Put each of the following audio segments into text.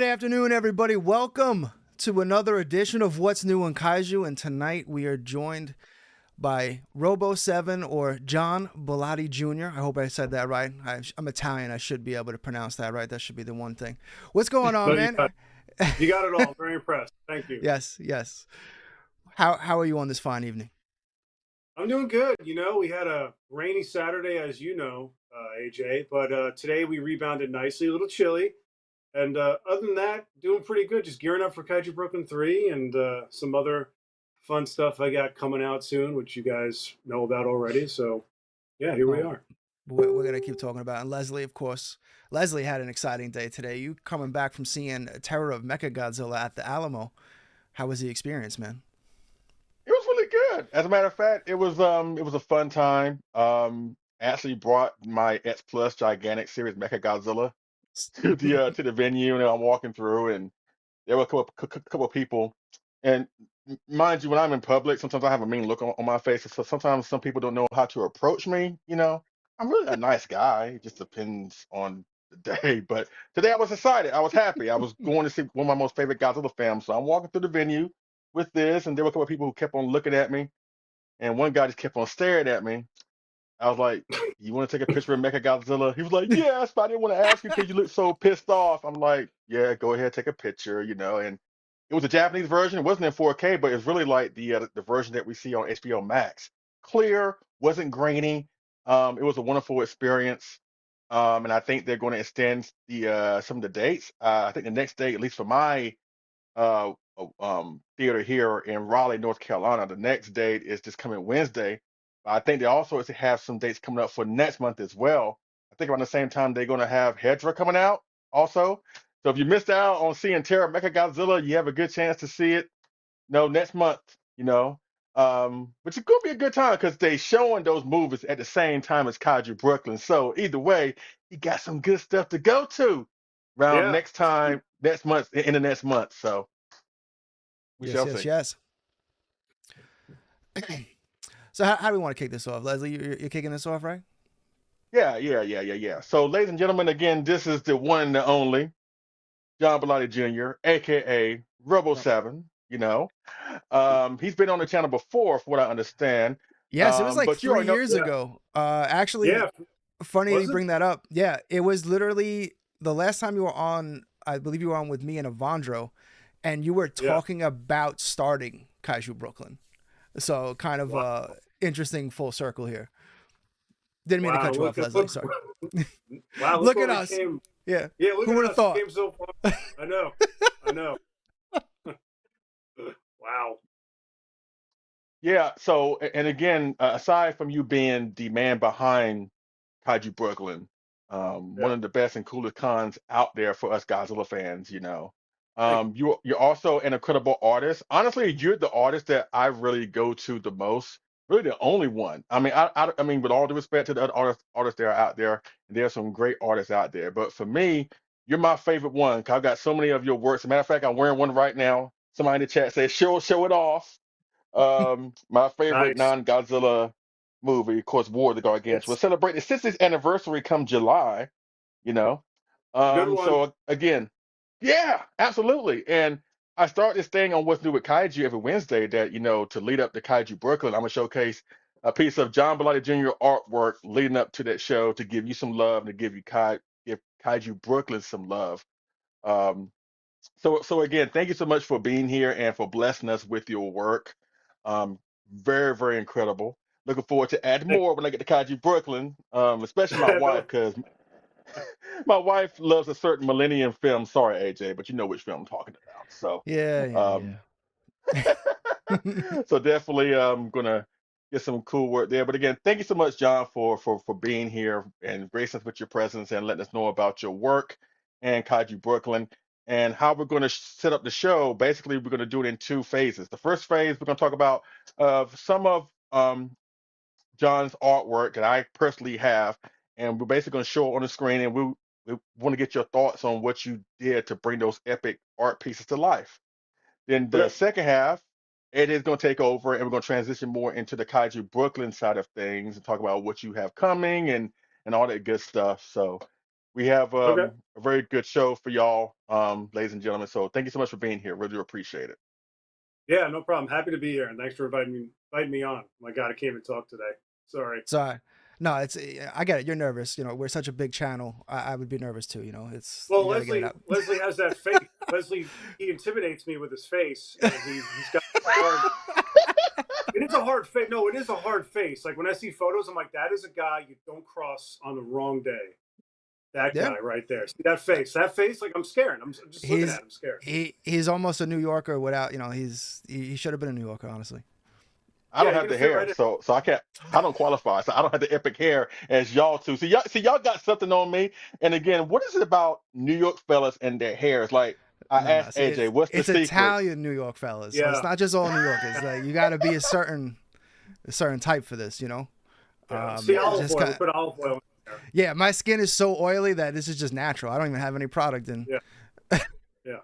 Good afternoon, everybody. Welcome to another edition of What's New in Kaiju. And tonight we are joined by Robo7 or John Bellotti Jr. I hope I said that right. I'm Italian. I should be able to pronounce that right. That should be the one thing. What's going on, No, man? you got it all. Very impressed. Thank you. Yes. How are you on this fine evening? I'm doing good. You know, we had a rainy Saturday, as you know, AJ, but today we rebounded nicely, a little chilly. And other than that, doing pretty good. Just gearing up for Kaiju Brooklyn 3 and some other fun stuff I got coming out soon, which you guys know about already. So, yeah, here we are. We're going to keep talking about it. And Leslie, of course. Leslie had an exciting day today. You coming back from seeing Terror of Mechagodzilla at the Alamo. How was the experience, man? It was really good. As a matter of fact, it was a fun time. Actually brought my X Plus gigantic series Mechagodzilla to the venue, and I'm walking through, and there were a couple of people. And mind you, when I'm in public, sometimes I have a mean look on my face. So sometimes some people don't know how to approach me. You know, I'm really a nice guy. It just depends on the day. But today I was excited. I was happy. I was going to see one of my most favorite Godzilla films. So I'm walking through the venue with this, and there were a couple of people who kept on looking at me, and one guy just kept on staring at me. I was like, "You want to take a picture of Mechagodzilla?" He was like, "Yes, but I didn't want to ask you because you look so pissed off." I'm like, "Yeah, go ahead, take a picture," you know. And it was a Japanese version. It wasn't in 4K, but it's really like the version that we see on HBO Max. Clear, wasn't grainy. It was a wonderful experience. And I think they're going to extend the some of the dates. I think the next date, at least for my theater here in Raleigh, North Carolina. The next date is this coming Wednesday. I think they also have some dates coming up for next month as well. I think around the same time they're going to have Hedra coming out also. So if you missed out on seeing Terra Mechagodzilla, you have a good chance to see it. No, next month. You know, but it's gonna be a good time because they showing those movies at the same time as Kaiju Brooklyn. So either way, you got some good stuff to go to around Yeah. next time, next month, in the next month. So we shall see. Yes. So how do we want to kick this off, Leslie? You're kicking this off, right? Yeah. So, ladies and gentlemen, again, this is the one and the only John Bellotti Jr., aka Robo7. You know, he's been on the channel before, from what I understand. Yes, it was like But you 3 already know. years ago. Actually, Yeah. funny Was you it? bring that up. Yeah, it was literally the last time you were on. I believe you were on with me and Avandro, and you were Yeah. talking about starting Kaiju Brooklyn. So kind of Wow. interesting full circle here. Didn't mean to Wow. cut you off, Leslie. Sorry. Wow. Look Look where at we us. came. Yeah. Yeah. Look Who at would have us. thought? Came so far. I know. I know. Wow. Yeah. So, and again, aside from you being the man behind Kaiju Brooklyn, one Yeah. of the best and coolest cons out there for us Godzilla fans. You know, Thank you. you're also an incredible artist. Honestly, you're the artist that I really go to the most. Really, the only one. I mean, I mean, with all due respect to the other artists that are out there, and there are some great artists out there. But for me, you're my favorite one. 'Cause I've got so many of your works. As a matter of fact, I'm wearing one right now. Somebody in the chat says, "Show it off." My favorite Nice. non-Godzilla movie, of course, War of the Gargantuan. We'll It's celebrate the 60th anniversary come July, you know. a good one. So again, yeah, absolutely. And I start this thing on What's New with Kaiju every Wednesday that, to lead up to Kaiju Brooklyn, I'm gonna showcase a piece of John Bellotti Jr. artwork leading up to that show to give you some love and to give Kaiju Brooklyn some love. Um, so again, thank you so much for being here and for blessing us with your work. Um, Very, very incredible. Looking forward to add Thank more when I get to Kaiju Brooklyn, especially my wife, you. because my wife loves a certain Millennium film. Sorry, AJ, but you know which film I'm talking about. So, um, Yeah. so definitely gonna get some cool work there. But again, thank you so much, John, for being here and gracing us with your presence and letting us know about your work and Kaiju Brooklyn and how we're going to set up the show. Basically, we're going to do it in two phases. The first phase, we're going to talk about some of John's artwork that I personally have, and we're basically going to show it on the screen, and we want to get your thoughts on what you did to bring those epic art pieces to life. Then the Okay. second half, it is going to take over, and we're going to transition more into the Kaiju Brooklyn side of things and talk about what you have coming and all that good stuff. So We have Okay. a very good show for y'all, ladies and gentlemen. So thank you so much for being here. Really do appreciate it. Yeah, no problem. Happy to be here, and thanks for inviting me on. My God, I can't even talk today. Sorry. Sorry. No, it's I get it. You're nervous. You know, we're such a big channel. I would be nervous too. You know, it's Well, you got to get it Leslie out. Leslie has that face. Leslie, he intimidates me with his face, and he's got a hard. It is a hard face. No, it is a hard face. Like when I see photos, I'm like, that is a guy you don't cross on the wrong day. That Yeah. guy right there. See that face? That face? Like I'm scared. I'm just looking at him, scared. He's almost a New Yorker without, you know, he should have been a New Yorker, honestly. I Yeah, don't you're have gonna the fit hair, right in. so I can't. I don't qualify, so I don't have the epic hair as y'all two. See y'all got something on me. And again, what is it about New York fellas and their hairs? Like I No, asked see, AJ, what's the it's secret? Italian New York fellas, so it's Yeah, not just all New Yorkers. Like you got to be a certain type for this, you know. yeah. See olive Just oil. We put olive oil in there. yeah, my skin is so oily that this is just natural. I don't even have any product in. Yeah, yeah.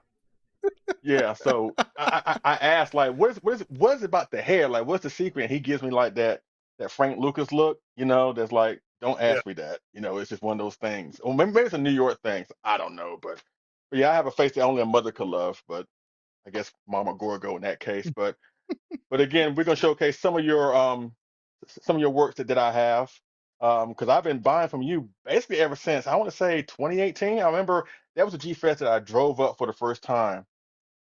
Yeah, so I asked like, what is it about the hair? Like, what's the secret? And he gives me like that Frank Lucas look, that's like, don't Yeah. ask me that. It's just one of those things. Or maybe it's a New York thing. I don't know, but yeah, I have a face that only a mother could love. But I guess Mama Gorgo in that case. But again, we're gonna showcase some of your works that I have. Because I've been buying from you basically ever since I want to say 2018. I remember that was a G Fest that I drove up for the first time,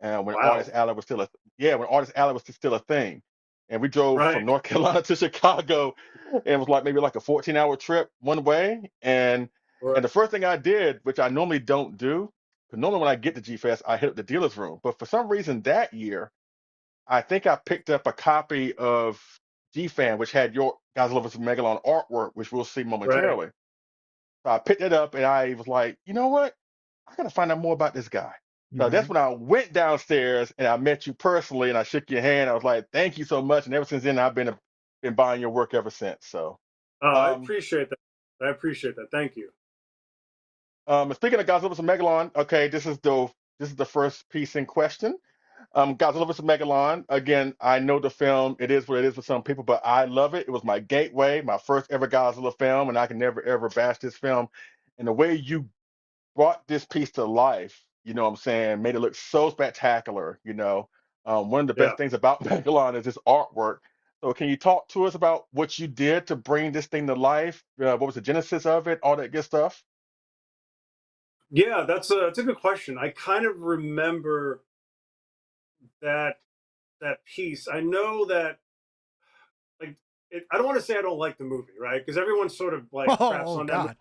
and when Artist Wow. Alley was still when Artist Alley was still a thing, and we drove from Right. North Carolina to Chicago, and it was like maybe like a 14-hour trip one way, and Right. the first thing I did, which I normally don't do, because normally when I get to G Fest, I hit up the dealer's room, but for some reason that year, I think I picked up a copy of G-Fan, which had your Godzilla vs. Megalon artwork, which we'll see Right. momentarily. So I picked it up and I was like, you know what? I gotta find out more about this guy. You So that's right. when I went downstairs and I met you personally and I shook your hand. I was like, thank you so much. And ever since then, I've been buying your work ever since. So, I um, appreciate that. I appreciate that. Thank you. speaking of Godzilla vs. Megalon, okay, this is the first piece in question. Godzilla vs. Megalon. Again, I know the film. It is what it is for some people, but I love it. It was my gateway, my first ever Godzilla film, and I can never ever bash this film. And the way you brought this piece to life, you know what I'm saying, made it. Look so spectacular. One of the Yeah. best things about Megalon is his artwork. So can you talk to us about what you did to bring this thing to life? What was the genesis of it? All that good stuff. Yeah, that's a good question. I kind of remember that that piece. I know that like I don't want to say I don't like the movie, right? Because everyone sort of like craps Oh on that God.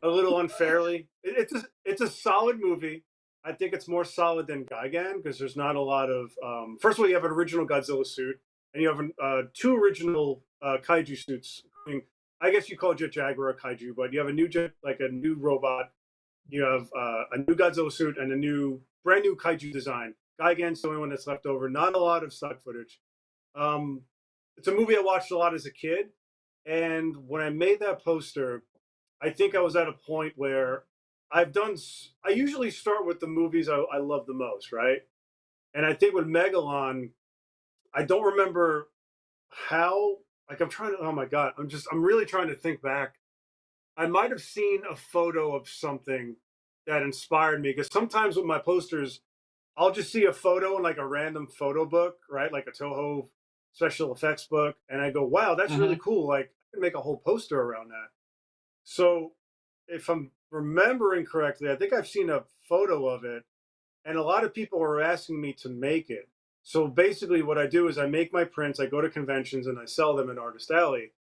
a little unfairly. It's a solid movie. I think it's more solid than Gigan because there's not a lot of. First of all, you have an original Godzilla suit, and you have two original kaiju suits. I mean, I guess you call Jet Jaguar a kaiju, but you have a a new robot. You have a new Godzilla suit and brand new kaiju design. Gigan's the only one that's left over. Not a lot of stock footage. Um, it's a movie I watched a lot as a kid, and when I made that poster, I think I was at a point where I usually start with the movies I love the most, right? And I think with Megalon, I don't remember how, like, oh my God, I'm really trying to think back. I might have seen a photo of something that inspired me because sometimes with my posters, I'll just see a photo in like a random photo book, right? Like a Toho special effects book. And I go, wow, that's really Hmm. cool. Like, I can make a whole poster around that. So if I'm remembering correctly, I think I've seen a photo of it, and a lot of people were asking me to make it. So basically, what I do is I make my prints, I go to conventions, and I sell them in Artist Alley.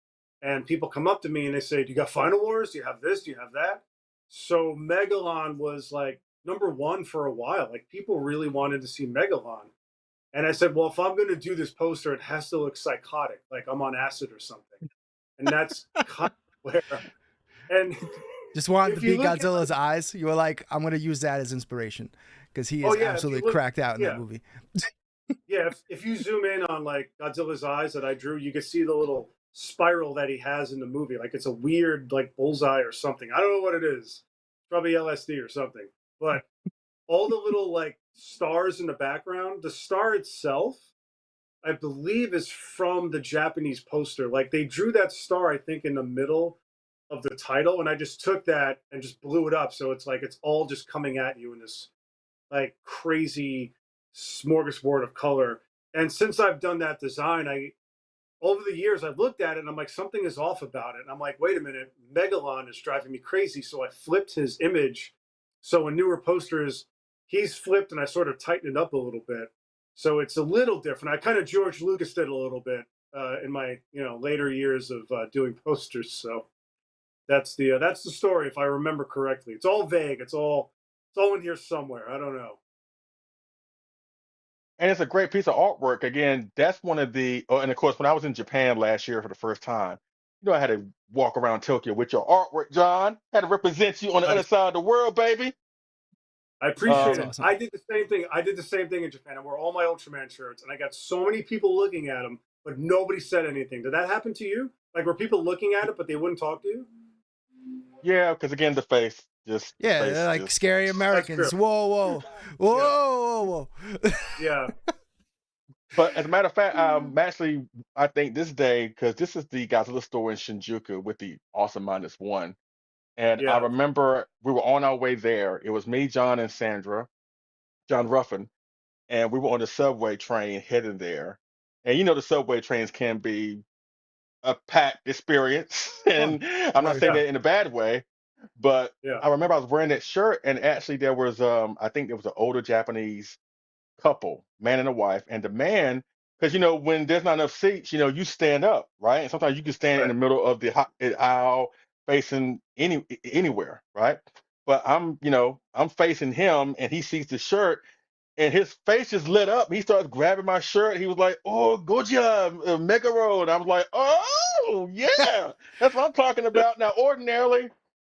And people come up to me and they say, "Do you got Final Wars? Do you have this? Do you have that?" So Megalon was like number one for a while. Like people really wanted to see Megalon. And I said, well, if I'm going to do this poster, it has to look psychotic, like I'm on acid or something. And that's kind of where. And Just wanted to if you beat look at Godzilla's eyes. You were like, I'm gonna use that as inspiration because he oh is yeah, if you absolutely look, cracked out in that yeah, movie. yeah, if you zoom in on like Godzilla's eyes that I drew, you can see the little spiral that he has in the movie. Like it's a weird like bullseye or something. I don't know what it is. Probably LSD or something. But all the little like stars in the background, the star itself, I believe is from the Japanese poster. Like they drew that star, I think, in the middle of the title, and I just took that and just blew it up. So it's like it's all just coming at you in this like crazy smorgasbord of color. And since I've done that design, I over the years I've looked at it and I'm like, something is off about it. And I'm like, wait a minute, Megalon is driving me crazy. So I flipped his image. So in newer posters, he's flipped and I sort of tightened it up a little bit. So it's a little different. I kind of George Lucas did a little bit in my later years of doing posters. So that's the story if I remember correctly. It's all vague. It's all in here somewhere. I don't know. And it's a great piece of artwork. Again, that's one of the, oh, and of course, when I was in Japan last year for the first time, I had to walk around Tokyo with your artwork, John. Had to represent you on the other Nice. side of the world, baby. I appreciate That's it. awesome. I did the same thing. I did the same thing in Japan. I wore all my Ultraman shirts, and I got so many people looking at them, but nobody said anything. Did that happen to you? Like, were people looking at it, but they wouldn't talk to you? Yeah, because again, the face, just the Yeah, they're face, like just scary That's true. Americans. Whoa, whoa, whoa, Yeah. whoa, whoa. Yeah. But as a matter of fact, actually, I think this day, because this is the Godzilla store in Shinjuku with the awesome -1. And I Yeah. remember we were on our way there. It was me, John, and Sandra, John Ruffin, and we were on the subway train heading there. And the subway trains can be a packed experience. Fun. And I'm not Very saying fun. that in a bad way, but Yeah. I remember I was wearing that shirt, and actually there was I think there was an older Japanese couple, man and a wife, and the man, because when there's not enough seats, you stand up, right? And sometimes you can stand in Right. the middle of the aisle, facing anywhere, right? But I'm facing him, and he sees the shirt, and his face just lit up. He starts grabbing my shirt. He was like, "Oh, Godzilla, Mega Road." I was like, "Oh, yeah, that's what I'm talking about." Now, ordinarily,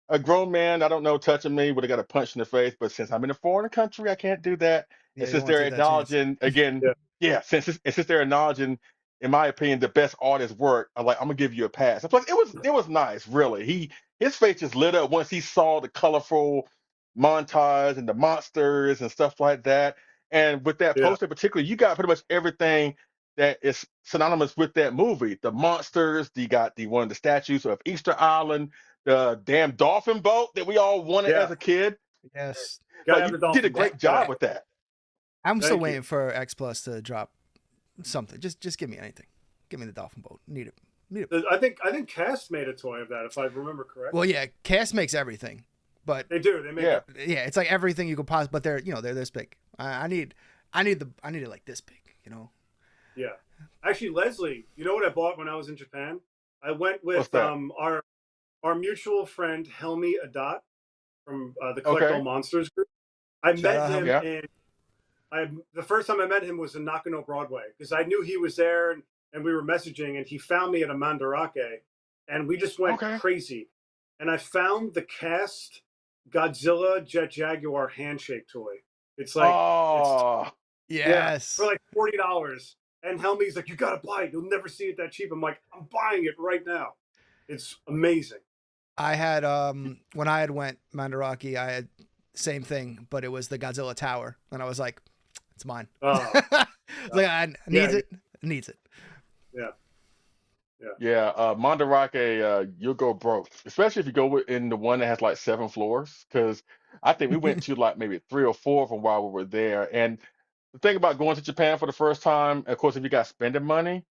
a grown man, I don't know, touching me would have got a punch in the face, but since I'm in a foreign country, I can't do that. Yeah, And you don't since want to they're take that chance. acknowledging again, Yeah. yeah, since they're acknowledging, in my opinion, the best artist work, I'm like, I'm gonna give you a pass. And plus, it was nice, really. His face just lit up once he saw the colorful montage and the monsters and stuff like that. And with that Yeah. poster, particularly, you got pretty much everything that is synonymous with that movie. The monsters, you got the one of the statues of Easter Island, the damn dolphin boat that we all wanted Yeah. as a kid. Yes. Gotta Like have you the did a dolphin boat. great job with that. I'm still Thank waiting you. for X Plus to drop something. Just give me anything. Give me the dolphin boat. Need it. Need it. I think Cast made a toy of that, if I remember correctly. Well, yeah, Cast makes everything, but They do. They make Yeah. it. yeah, it's like everything you could possibly. But they're this big. I need it like this big. Yeah. Actually, Leslie, you know what I bought when I was in Japan? I went What's with that? our mutual friend Helmi Adat from the Collect All Okay. Monsters group. I Shout met out him Helmi. Yeah. the first time I met him was in Nakano Broadway because I knew he was there and we were messaging and he found me at a Mandarake and we just went Okay. crazy. And I found the Cast Godzilla Jet Jaguar handshake toy. It's like it's Oh, yeah for Yes, like $40. And Helmi's like, you gotta buy it. You'll never see it that cheap. I'm like, I'm buying it right now. It's amazing. I had when I had went Mandarake, I had same thing, but it was the Godzilla Tower, and I was like, it's mine. Oh, Like I yeah, needs it. Needs it. yeah, yeah. yeah. Mandarake, you'll go broke, especially if you go in the one that has like 7 floors. Because I think we went to like maybe 3 or 4 of them while we were there. And the thing about going to Japan for the first time, of course, if you got spending money,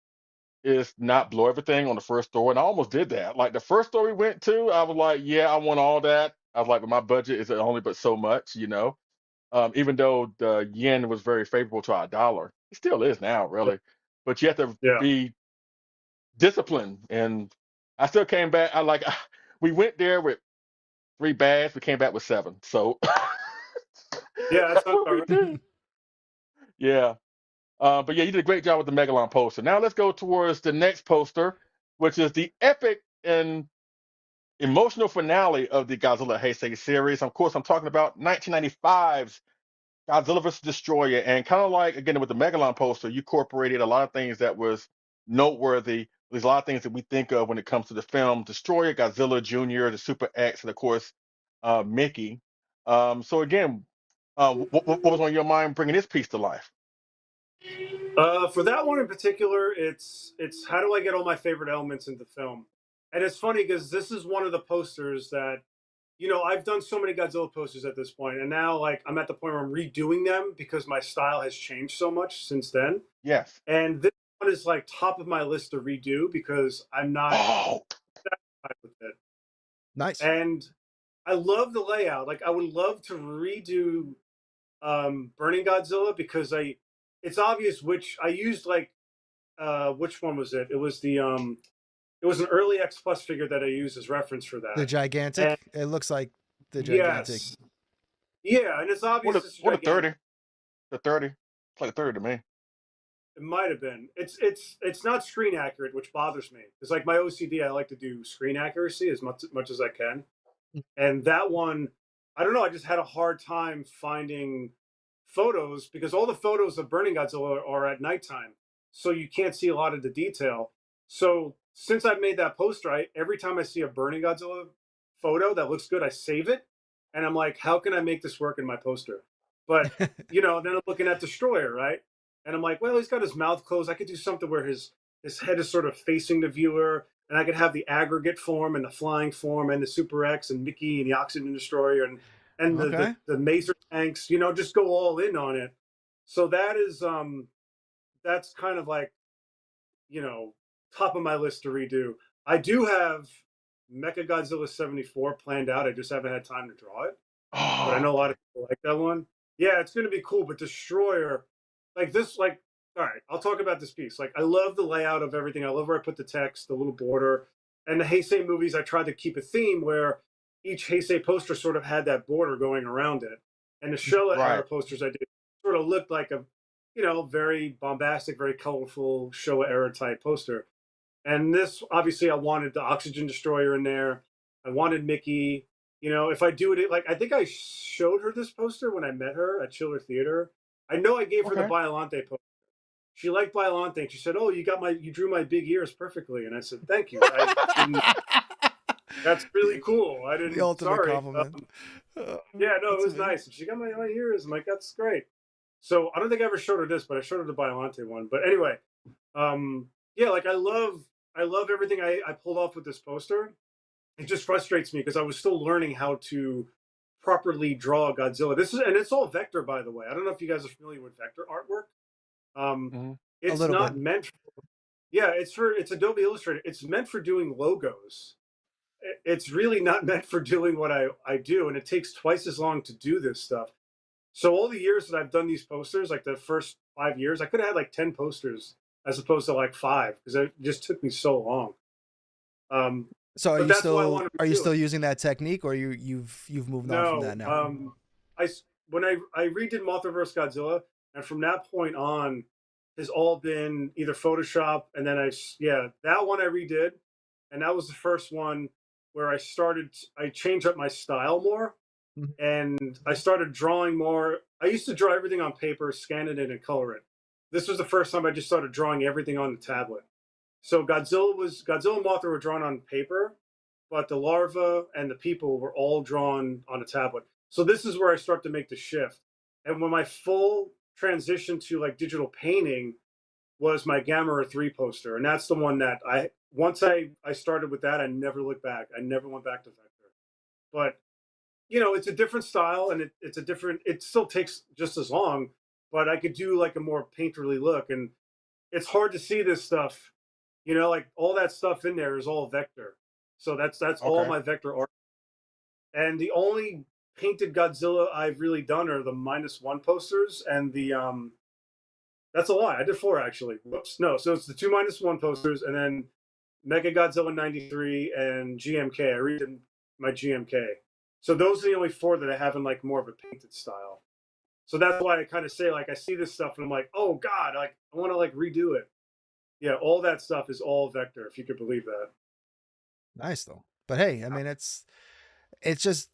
is not blow everything on the first store. And I almost did that. Like the first store we went to, I was like, yeah, I want all that. I was like, but my budget is only but so much. Even though the yen was very favorable to our dollar, it still is now, really. But you have to Yeah. be disciplined. And I still came back. We went there with 3 bags. We came back with 7. So Yeah, that that's sounds what about we right. did. Yeah. But yeah, you did a great job with the Megalon poster. Now let's go towards the next poster, which is the epic and emotional finale of the Godzilla Heisei series. Of course, I'm talking about 1995's Godzilla vs. Destroyer. And kind of like, again, with the Megalon poster, you incorporated a lot of things that was noteworthy. There's a lot of things that we think of when it comes to the film Destroyer, Godzilla Jr., the Super X, and of course, Mickey. So again, what was on your mind bringing this piece to life? For that one in particular, it's how do I get all my favorite elements into film? And it's funny because this is one of the posters that, I've done so many Godzilla posters at this point, and now like I'm at the point where I'm redoing them because my style has changed so much since then. Yes. And this one is like top of my list to redo because I'm not Oh, satisfied with it. Nice. And I love the layout. Like I would love to redo Burning Godzilla because it's obvious which I used like which one was it? It was an early X Plus figure that I used as reference for The that. And gigantic. It looks like the gigantic. yes, yeah, and it's obvious it's what a gigantic. 30. The 30. It's like a 30 to me. It might have been. It's not screen accurate, which bothers me because like my OCD, I like to do screen accuracy as much as I can. And that one, I don't know. I just had a hard time finding photos because all the photos of Burning Godzilla are at nighttime, so you can't see a lot of the detail. So since I've made that poster, every time I see a Burning Godzilla photo that looks good, I save it, and I'm like, how can I make this work in my poster? But then I'm looking at Destroyer, right? And I'm like, well, he's got his mouth closed. I could do something where his head is sort of facing the viewer, and I could have the aggregate form and the flying form and the Super X and Mickey and the Oxygen Destroyer and Okay. the Maser tanks, just go all in on it. So that's kind of like, you know, top of my list to redo. I do have Mecha Godzilla 74 planned out. I just haven't had time to draw it. But I Oh, know a lot okay. of people like that one. Yeah, it's gonna be cool. But Destroyer, like this, like, all right, I'll talk about this piece. Like, I love the layout of everything. I love where I put the text, the little border. And the Heisei movies, I tried to keep a theme where each Heisei poster sort of had that border going around it. And the Showa era Right. posters I did sort of looked like a, very bombastic, very colorful Showa era type poster. And this, obviously, I wanted the Oxygen Destroyer in there. I wanted Mickey. If I do it, like I think I showed her this poster when I met her at Chiller Theater. I know I gave her the Okay. Biolante poster. She liked Biolante, and she said, "Oh, you drew my big ears perfectly." And I said, "Thank you. I didn't. That's really cool. I The didn't. ultimate Sorry. compliment. Yeah, no, it That's was amazing. nice. And she got my ears. I'm like, that's great. So I don't think I ever showed her this, but I showed her the Biolante one. But anyway, yeah, like I love everything I pulled off with this poster. It just frustrates me because I was still learning how to properly draw Godzilla. And it's all vector, by the way. I don't know if you guys are familiar with vector artwork. Um, Hmm. A it's little bit. not meant. Yeah, it's Adobe Illustrator. It's meant for doing logos. It's really not meant for doing what I do, and it takes twice as long to do this stuff. So all the years that I've done these posters, like the first 5 years, I could have had like 10 posters as opposed to like five because it just took me so long. Um, So but that's why I want to are you do it. still using that technique, or you've moved on from that No, now? I when I redid Mothra vs Godzilla, and from that point on, has all been either Photoshop, and then yeah, that one I redid, and that was the first one where I changed up my style more, Mhm. and I started drawing more. I used to draw everything on paper, scan it in, and color it. This was the first time I just started drawing everything on the tablet. So Godzilla and Mothra were drawn on paper, but the larva and the people were all drawn on a tablet. So this is where I start to make the shift. And when my full transition to like digital painting was my Gamera 3 poster. And that's the one that once I started with that, I never looked back. I never went back to vector. But it's a different style and it still takes just as long, but I could do like a more painterly look. And it's hard to see this stuff, like all that stuff in there is all vector. So that's all Okay. my vector art. And the only painted Godzilla I've really done are the -1 posters and the that's a lie. I did four actually. Whoops. No, so it's the two -1 posters and then Mega Godzilla 93 and GMK. I redid my GMK. So those are the only four that I have in like more of a painted style. So that's why I kind of say like I see this stuff and I'm like, oh God, like I want to like redo it. Yeah, all that stuff is all vector, if you could believe that. Nice though. But hey, I mean, it's just,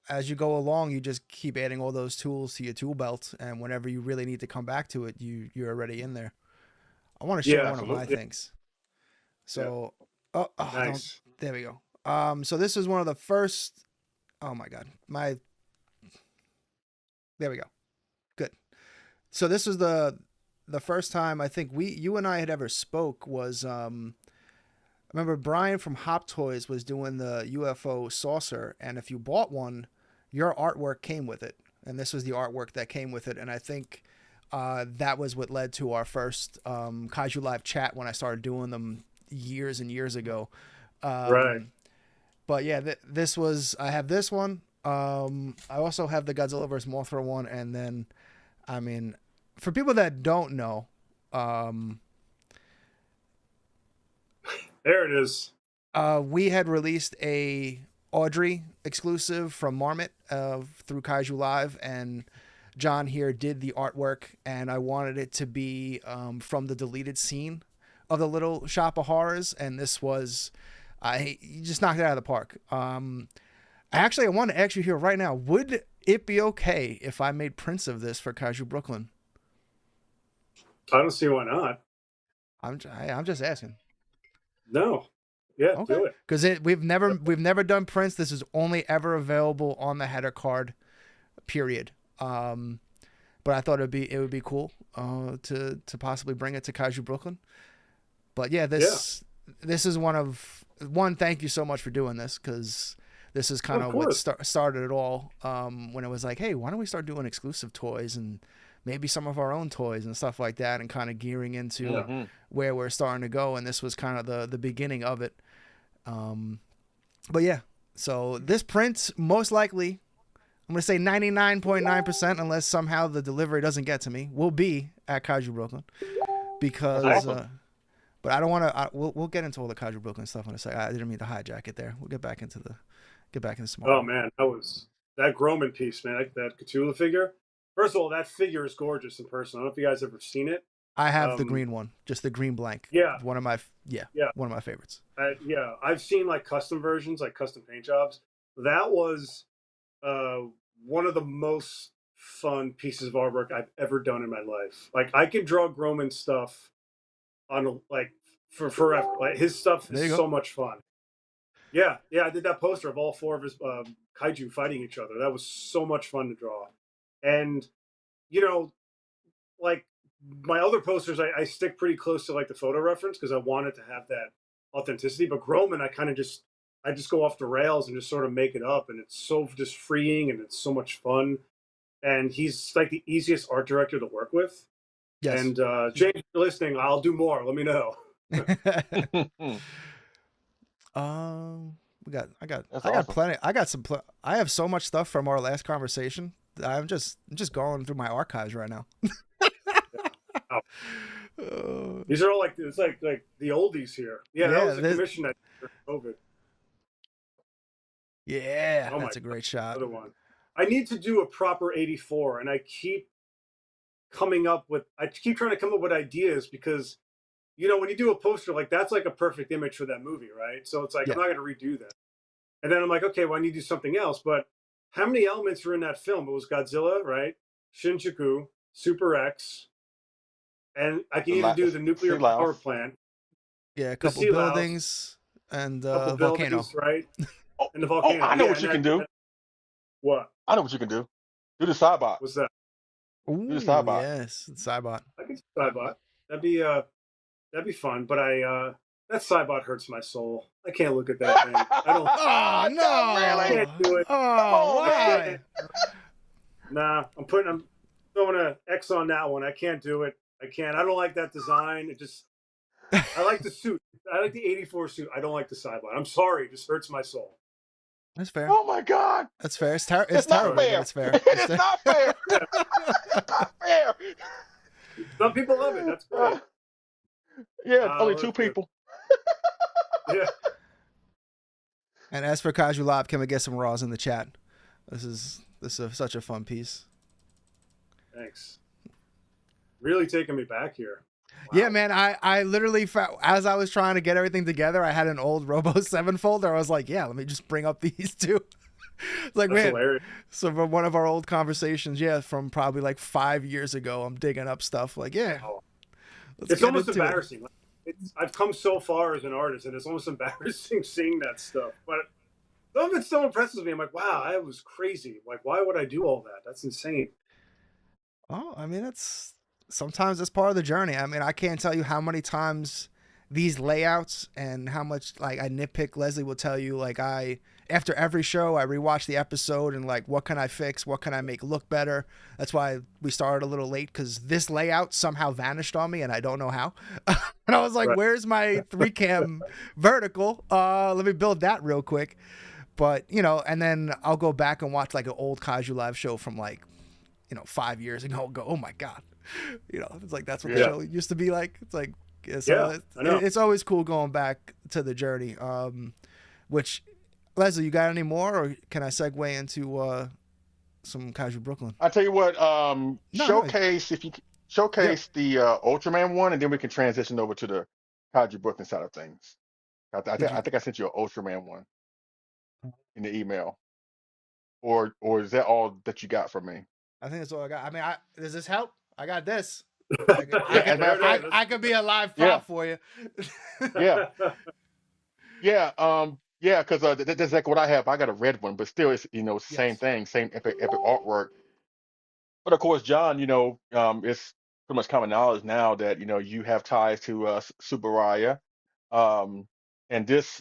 as you go along, you just keep adding all those tools to your tool belt, and whenever you really need to come back to it, you're already in there. I want to share Yeah, one of my Absolutely. things. yeah, So, don't. nice. There we go. So this is one of the first. Oh my God, there we go. Good. So this was the first time I think you and I had ever spoke was remember Brian from Hop Toys was doing the UFO saucer, and if you bought one, your artwork came with it, and this was the artwork that came with it, and I think that was what led to our first Kaiju Live chat when I started doing them years and years ago. Right. But yeah, this was, I have this one. I also have the Godzilla vs. Mothra one, and then, I mean, for people that don't know, there it is. we had released a Audrey exclusive from Marmot through Kaiju Live, and John here did the artwork, and I wanted it to be from the deleted scene of the Little Shop of Horrors, and this was, you just knocked it out of the park. Actually, I want to ask you here right now, would it be okay if I made prints of this for Kaiju Brooklyn? I don't see why not. I'm just asking. No. Yeah, Okay. do it. Because we've never done prints. This is only ever available on the header card, period. But I thought it would be cool to possibly bring it to Kaiju Brooklyn. But yeah, this is one. Thank you so much for doing this, because this is kind of what started it all. When it was like, hey, why don't we start doing exclusive toys and maybe some of our own toys and stuff like that, and kind of gearing into where we're starting to go. And this was kind of the beginning of it. But yeah, so this print, most likely, I'm going to say 99.9%, unless somehow the delivery doesn't get to me, will be at Kaiju Brooklyn, because, but I don't want to, we'll get into all the Kaiju Brooklyn stuff in a second. I didn't mean to hijack it there. We'll get back into some. Oh man, that Groman piece, man, that Cthulhu figure. First of all, that figure is gorgeous in person. I don't know if you guys ever seen it. I have the green one, just the green blank. Yeah. One of my favorites. Yeah. I've seen like custom versions, like custom paint jobs. That was one of the most fun pieces of artwork I've ever done in my life. Like, I can draw Groman stuff on for forever. Like, his stuff is so much fun. Yeah. I did that poster of all four of his kaiju fighting each other. That was so much fun to draw. And, like, my other posters, I stick pretty close to like the photo reference, because I wanted to have that authenticity. But Groman, I just go off the rails and just sort of make it up, and it's so just freeing, and it's so much fun. And he's like the easiest art director to work with. Yes. And James, if you're listening, I'll do more. Let me know. I got plenty. I have so much stuff from our last conversation. I'm just going through my archives right now. These are all like, it's like the oldies here. Yeah, that was a commission that COVID. Yeah, that's a great shot. Another one. I need to do a proper 84, and I keep trying to come up with ideas, because when you do a poster, like, that's like a perfect image for that movie, right? So it's like, I'm not going to redo that. And then I'm like, okay, well, I need to do something else. But how many elements were in that film? It was Godzilla, right? Shinjuku, Super X, and I can even do the nuclear power plant. Yeah, a couple buildings and a volcano. Right? And the volcano. I know what you can do. What? I know what you can do. Do the Cybot. What's that? Ooh, do the Cybot. Yes, Cybot. I can do Cybot. That'd be fun. But that Cybot hurts my soul. I can't look at that thing. I don't. Oh no! I can't do it. Oh, why? Nah, I'm throwing an X on that one. I can't do it. I can't. I don't like that design. It just. I like the suit. I like the 84 suit. I don't like the Cybot. I'm sorry. It just hurts my soul. That's fair. Oh my God. That's fair. It's terrible. Fair. It's fair. It's not fair. It's not fair. Some people love it. That's great. Yeah, only two people. Yeah. And as for Kaiju Live, can we get some raws in the chat? This is such a fun piece. Thanks. Really taking me back here. Wow. Yeah, man. I literally found, as I was trying to get everything together, I had an old Robo7 folder. I was like, yeah, let me just bring up these two. Like, that's man. Hilarious. So from one of our old conversations, from probably like 5 years ago, I'm digging up stuff. Like, yeah. Oh. It's almost embarrassing. I've come so far as an artist, and it's almost embarrassing seeing that stuff. But some of it still impresses me. I'm like, wow, I was crazy. Like, why would I do all that? That's insane. Oh, I mean, sometimes it's part of the journey. I mean, I can't tell you how many times these layouts and how much like I nitpick. Leslie will tell you, like, after every show I rewatch the episode and like, what can I fix, what can I make look better. That's why we started a little late, because this layout somehow vanished on me and I don't know how. And I was like, where's my 3-cam vertical? Let me build that real quick. But and then I'll go back and watch like an old Kaiju Live show from like 5 years ago and go, oh my god, it's like that's what the show used to be like. It's like, so it's always cool going back to the journey. Which, Leslie, you got any more, or can I segue into some Kaiju Brooklyn? I tell you what, if you showcase the Ultraman one, and then we can transition over to the Kaiju Brooklyn side of things. I think I sent you an Ultraman one in the email, or is that all that you got from me? I think that's all I got. I mean, does this help? I got this. I could be a live prop for you. Yeah. Because that's exactly what I have. I got a red one, but still, it's the same thing, same epic artwork. But of course, John, it's pretty much common knowledge now that you have ties to Tsuburaya, and this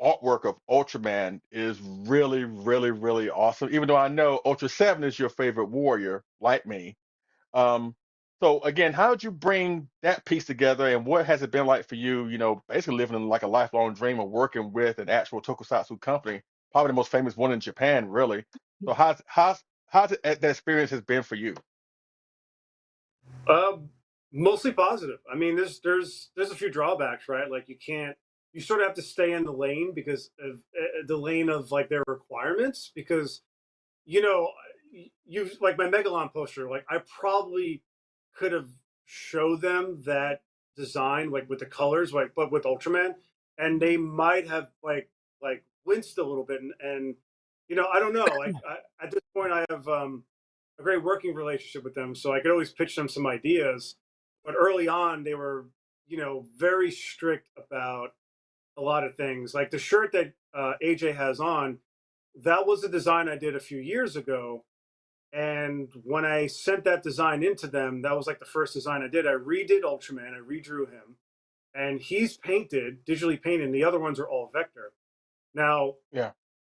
artwork of Ultraman is really, really, really awesome. Even though I know Ultra 7 is your favorite warrior, like me. So again, how did you bring that piece together, and what has it been like for you, basically living in like a lifelong dream of working with an actual tokusatsu company, probably the most famous one in Japan, really. So how's that experience has been for you? Mostly positive. I mean, there's a few drawbacks, right? Like you sort of have to stay in the lane because of the lane of like their requirements, because you like my Megalon poster, like I probably could have showed them that design like with the colors, like but with Ultraman, and they might have like winced a little bit, and I don't know, like at this point I have a great working relationship with them, so I could always pitch them some ideas. But early on, they were very strict about a lot of things. Like the shirt that AJ has on, that was a design I did a few years ago. And when I sent that design into them, that was like the first design I did. I redid Ultraman, I redrew him, and he's painted, digitally painted, and the other ones are all vector. Now,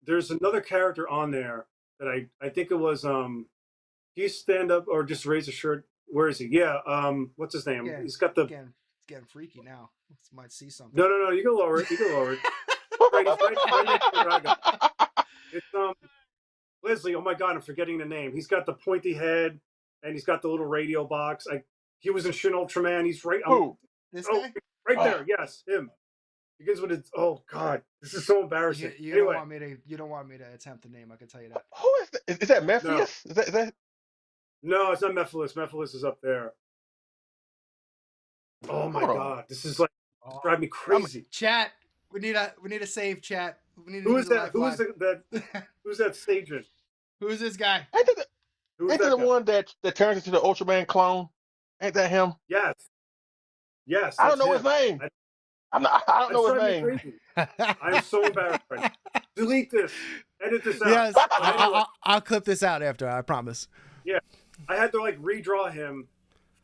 there's another character on there that I think it was do you stand up or just raise a shirt? Where is he? Yeah, what's his name? He's got the it's getting freaky now. Might see something. No, you can lower it. You can lower it. right next to Dragon. It's Leslie, oh my god, I'm forgetting the name. He's got the pointy head and he's got the little radio box. He was in Shin Ultraman. He's right. This guy? Right there. Yes, him. Begins with his. Oh god, this is so embarrassing. You don't want me to. You don't want me to attempt the name. I can tell you that. Who is that? Is that Mephius? No. Is that? No, it's not Mephiles. Mephiles is up there. Oh my god, this is like drive me crazy. Chat. We need a save, chat. We need Who is that? Who is that? Who's that Sagen? Who's this guy? Ain't that the one that turns into the Ultraman clone? Ain't that him? Yes. I don't know his name. I don't know his name. I'm so embarrassed right now. Delete this. Edit this out. Yes, I'll clip this out after, I promise. Yeah. I had to like redraw him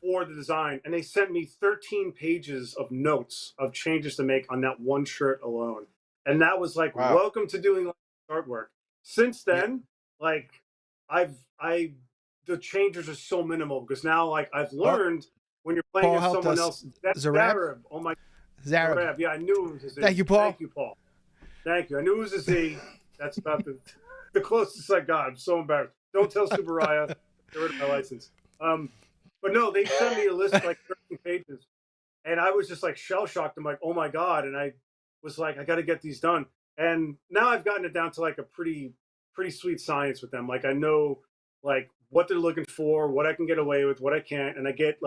for the design, and they sent me 13 pages of notes of changes to make on that one shirt alone. And that was like, welcome to doing artwork. Since then, like the changes are so minimal because now like I've learned when you're playing with someone else. That's Zarab. Oh my Zarab. Yeah, I knew it was a Z. Thank you, Paul. Thank you, Paul. Thank you. I knew it was a Z. That's about the closest I got. I'm so embarrassed. Don't tell Tsuburaya. Get rid of my license. But no, they sent me a list of like 13 pages, and I was just like shell shocked. I'm like, oh my god, and I was like, I got to get these done. And now I've gotten it down to like a pretty sweet science with them. Like I know like what they're looking for, what I can get away with, what I can't, and I get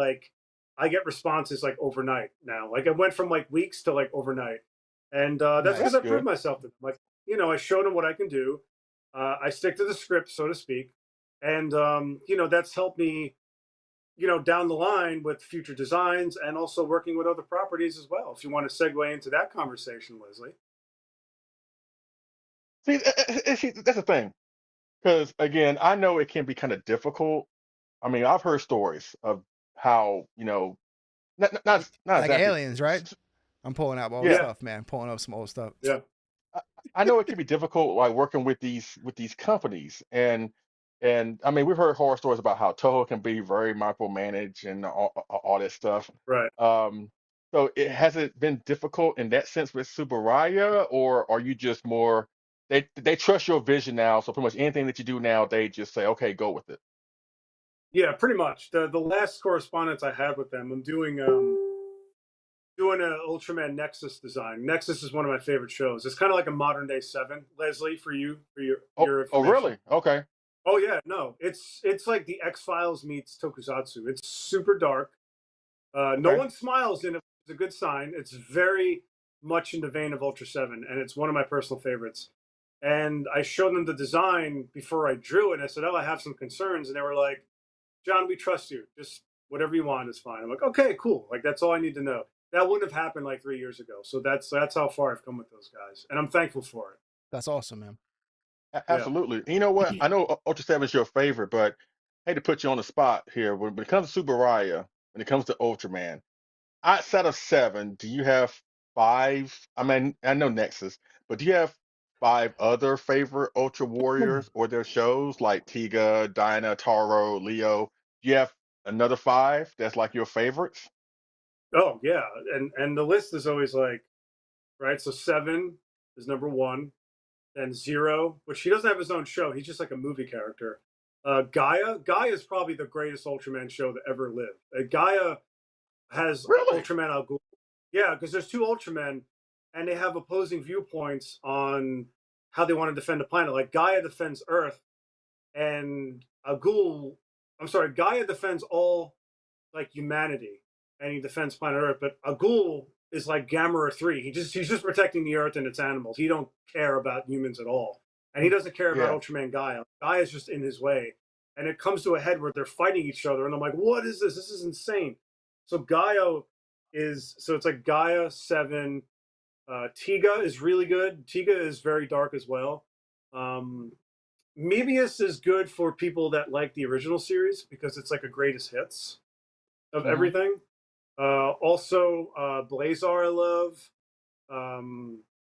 responses like overnight now. Like I went from like weeks to like overnight, and that's because I proved myself to them. Like I showed them what I can do. I stick to the script, so to speak, and that's helped me down the line with future designs and also working with other properties as well. If you want to segue into that conversation, Leslie. See, that's the thing. Because again, I know it can be kind of difficult. I mean, I've heard stories of how, not like exactly, aliens, right? I'm pulling out my old Yeah, stuff, man. Pulling up some old stuff. Yeah. I, I know it can be difficult, like working with these companies, and I mean we've heard horror stories about how Toho can be very micromanaged and all that stuff. Right. Um, so it has it been difficult in that sense with Tsuburaya, or are you just more they trust your vision now, so pretty much anything that you do now, they just say, okay, go with it. Yeah, pretty much. The last correspondence I had with them, I'm doing an Ultraman Nexus design. Nexus is one of my favorite shows. It's kind of like a modern day Seven, Leslie, for you for your Oh, information. really? Okay. Oh yeah, no, it's like the X Files meets Tokusatsu. It's super dark. No Okay. one smiles in it. It's a good sign. It's very much in the vein of Ultra Seven, and it's one of my personal favorites. And I showed them the design before I drew it. And I said, "Oh, I have some concerns," and they were like, "John, we trust you. Just whatever you want is fine." I'm like, "Okay, cool. Like that's all I need to know." That wouldn't have happened like 3 years ago. So that's how far I've come with those guys, and I'm thankful for it. That's awesome, man. Yeah. Absolutely. And you know what? I know Ultra 7 is your favorite, but I hate to put you on the spot here. When it comes to Subaraya, when it comes to Ultraman, outside of 7, do you have 5? I mean, I know Nexus, but do you have 5 other favorite Ultra Warriors or their shows like Tiga, Dinah, Taro, Leo? Do you have another 5 that's like your favorites? Oh yeah, and the list is always like right. So Seven is number one. Then Zero, which he doesn't have his own show. He's just like a movie character. Gaia is probably the greatest Ultraman show that ever lived. Gaia has Really? Ultraman Al Ghul. Yeah, because there's two Ultramen, and they have opposing viewpoints on how they want to defend the planet. Like Gaia defends Earth, and Al Ghul, I'm sorry, Gaia defends all like humanity, and he defends planet Earth. But Al Ghul is like Gamera 3. He's just protecting the Earth and its animals. He don't care about humans at all, and he doesn't care about Yeah. Ultraman Gaia. Gaia is just in his way, and it comes to a head where they're fighting each other, and I'm like, what is this? This is insane. So Gaia it's like Gaia 7. Tiga is really good. Tiga is very dark as well. Um, Mebius is good for people that like the original series because it's like a greatest hits of Mhm. everything. Also, Blazar I love.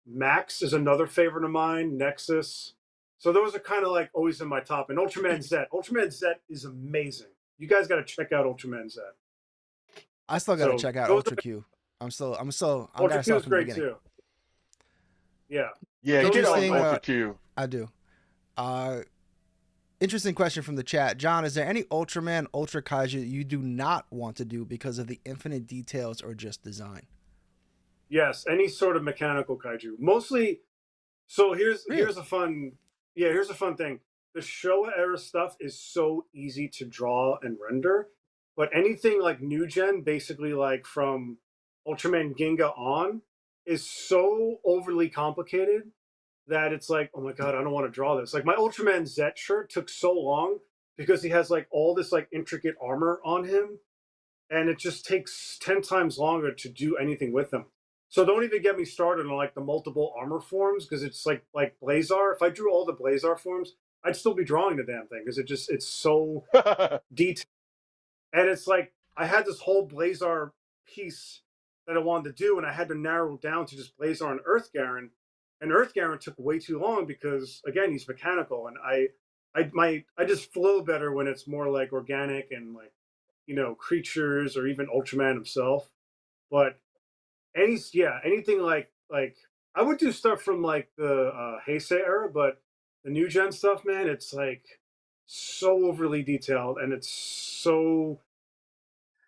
Max is another favorite of mine. Nexus. So those are kind of like always in my top. And Ultraman Z. Ultraman Z is amazing. You guys got to check out Ultraman Z. I still got to So check out those Ultra Q. I Ultra gotta Q start is from the great beginning. too. Yeah, but Yeah, you those did are like like Interesting. my Ultra Q. I do. Uh, Interesting question from the chat. John, is there any Ultraman, Ultra Kaiju you do not want to do because of the infinite details or just design? yes, any sort of mechanical kaiju. Mostly. So Really? here's a fun here's a fun thing. The Showa era stuff is so easy to draw and render, but anything like new gen, basically like from Ultraman Ginga on, is so overly complicated that it's like, oh my god, I don't want to draw this. Like my Ultraman Z shirt took so long because he has like all this like intricate armor on him, and it just takes 10 times longer to do anything with them. So don't even get me started on like the multiple armor forms because it's like Blazar. If I drew all the Blazar forms, I'd still be drawing the damn thing because it's so detailed. And it's like I had this whole Blazar piece that I wanted to do, and I had to narrow it down to just Blazar and Earth Garen. And Earth Garen took way too long because again he's mechanical, and I just flow better when it's more like organic and like creatures or even Ultraman himself. But anything like I would do stuff from like the Heisei era, but the new gen stuff, man, it's like so overly detailed and it's so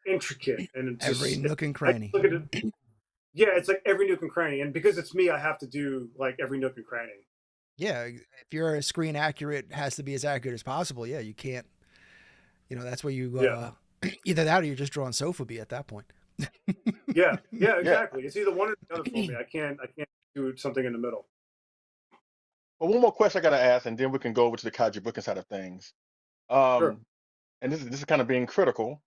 intricate and Every nook and I cranny. look at it. Yeah, it's like every nook and cranny, and because it's me, I have to do like every nook and cranny. Yeah, if you're screen accurate, it has to be as accurate as possible. Yeah, you can't. That's where you Yeah, either that or you're just drawing Sofubi at that point. yeah, Yeah. exactly. It's either one or the other for me. I can't do something in the middle. Well, one more question I gotta ask, and then we can go over to the Kaiju Brooklyn side of things. Sure. Um, and this is kind of being critical,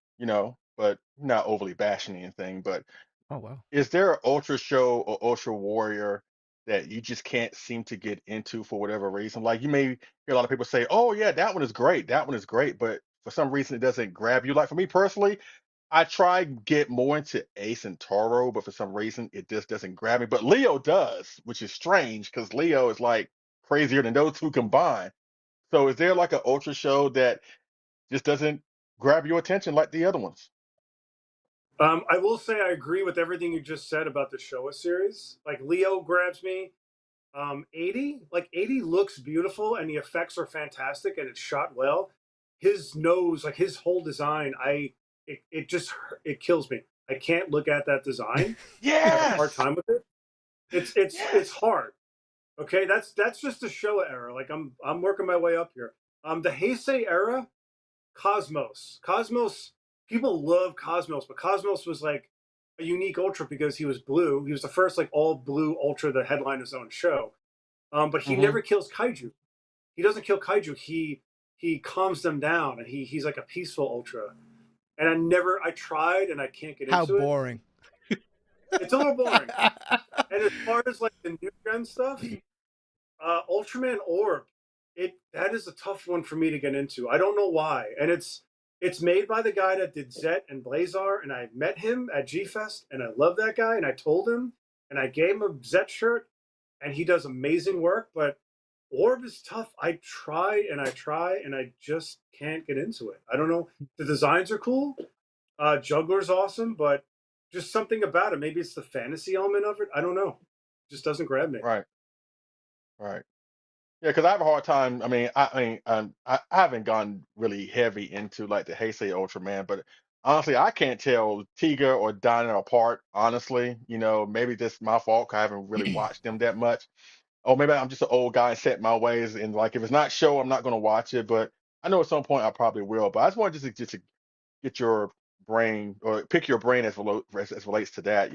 but not overly bashing anything. But Oh wow. is there an Ultra show or Ultra Warrior that you just can't seem to get into for whatever reason? Like you may hear a lot of people say, "Oh yeah, that one is great, that one is great," but for some reason it doesn't grab you. Like for me personally, I try to get more into Ace and Toro, but for some reason it just doesn't grab me. But Leo does, which is strange because Leo is like crazier than those two combined. So is there like an ultra show that just doesn't grab your attention like the other ones? I will say I agree with everything you just said about the Showa series. Like Leo grabs me. 80, like 80 looks beautiful and the effects are fantastic and it's shot well. His nose, like his whole design, it just it kills me. I can't look at that design. I have a hard Yes, time with it. It's yes. hard. Okay, that's just the Showa era. Like I'm working my way up here. The Heisei era, Cosmos, people love Cosmos, but Cosmos was like a unique ultra because he was blue. He was the first like all blue ultra to headline his own show. But he Hmm. never kills kaiju. He doesn't kill kaiju. He calms them down, and he's like a peaceful ultra. And I tried, and I can't get How into it. boring. It's a little boring. And as far as like the new gen stuff, Ultraman Orb, that is a tough one for me to get into. I don't know why. And it's made by the guy that did Zet and Blazar, and I met him at G Fest, and I love that guy, and I told him, and I gave him a Zet shirt, and he does amazing work. But Orb is tough. I try and I try, and I just can't get into it. I don't know. The designs are cool. Juggler's awesome, but just something about it. Maybe it's the fantasy element of it. I don't know. It just doesn't grab me. Right, right. Yeah, because I have a hard time. I haven't gone really heavy into like the Heisei Ultraman, but honestly, I can't tell Tiga or Dinah apart. Honestly, maybe this my fault 'cause I haven't really watched them that much. Or maybe I'm just an old guy and set my ways, and like if it's not show, I'm not going to watch it. But I know at some point I probably will. But I just want just to get your brain or pick your brain as relates to that.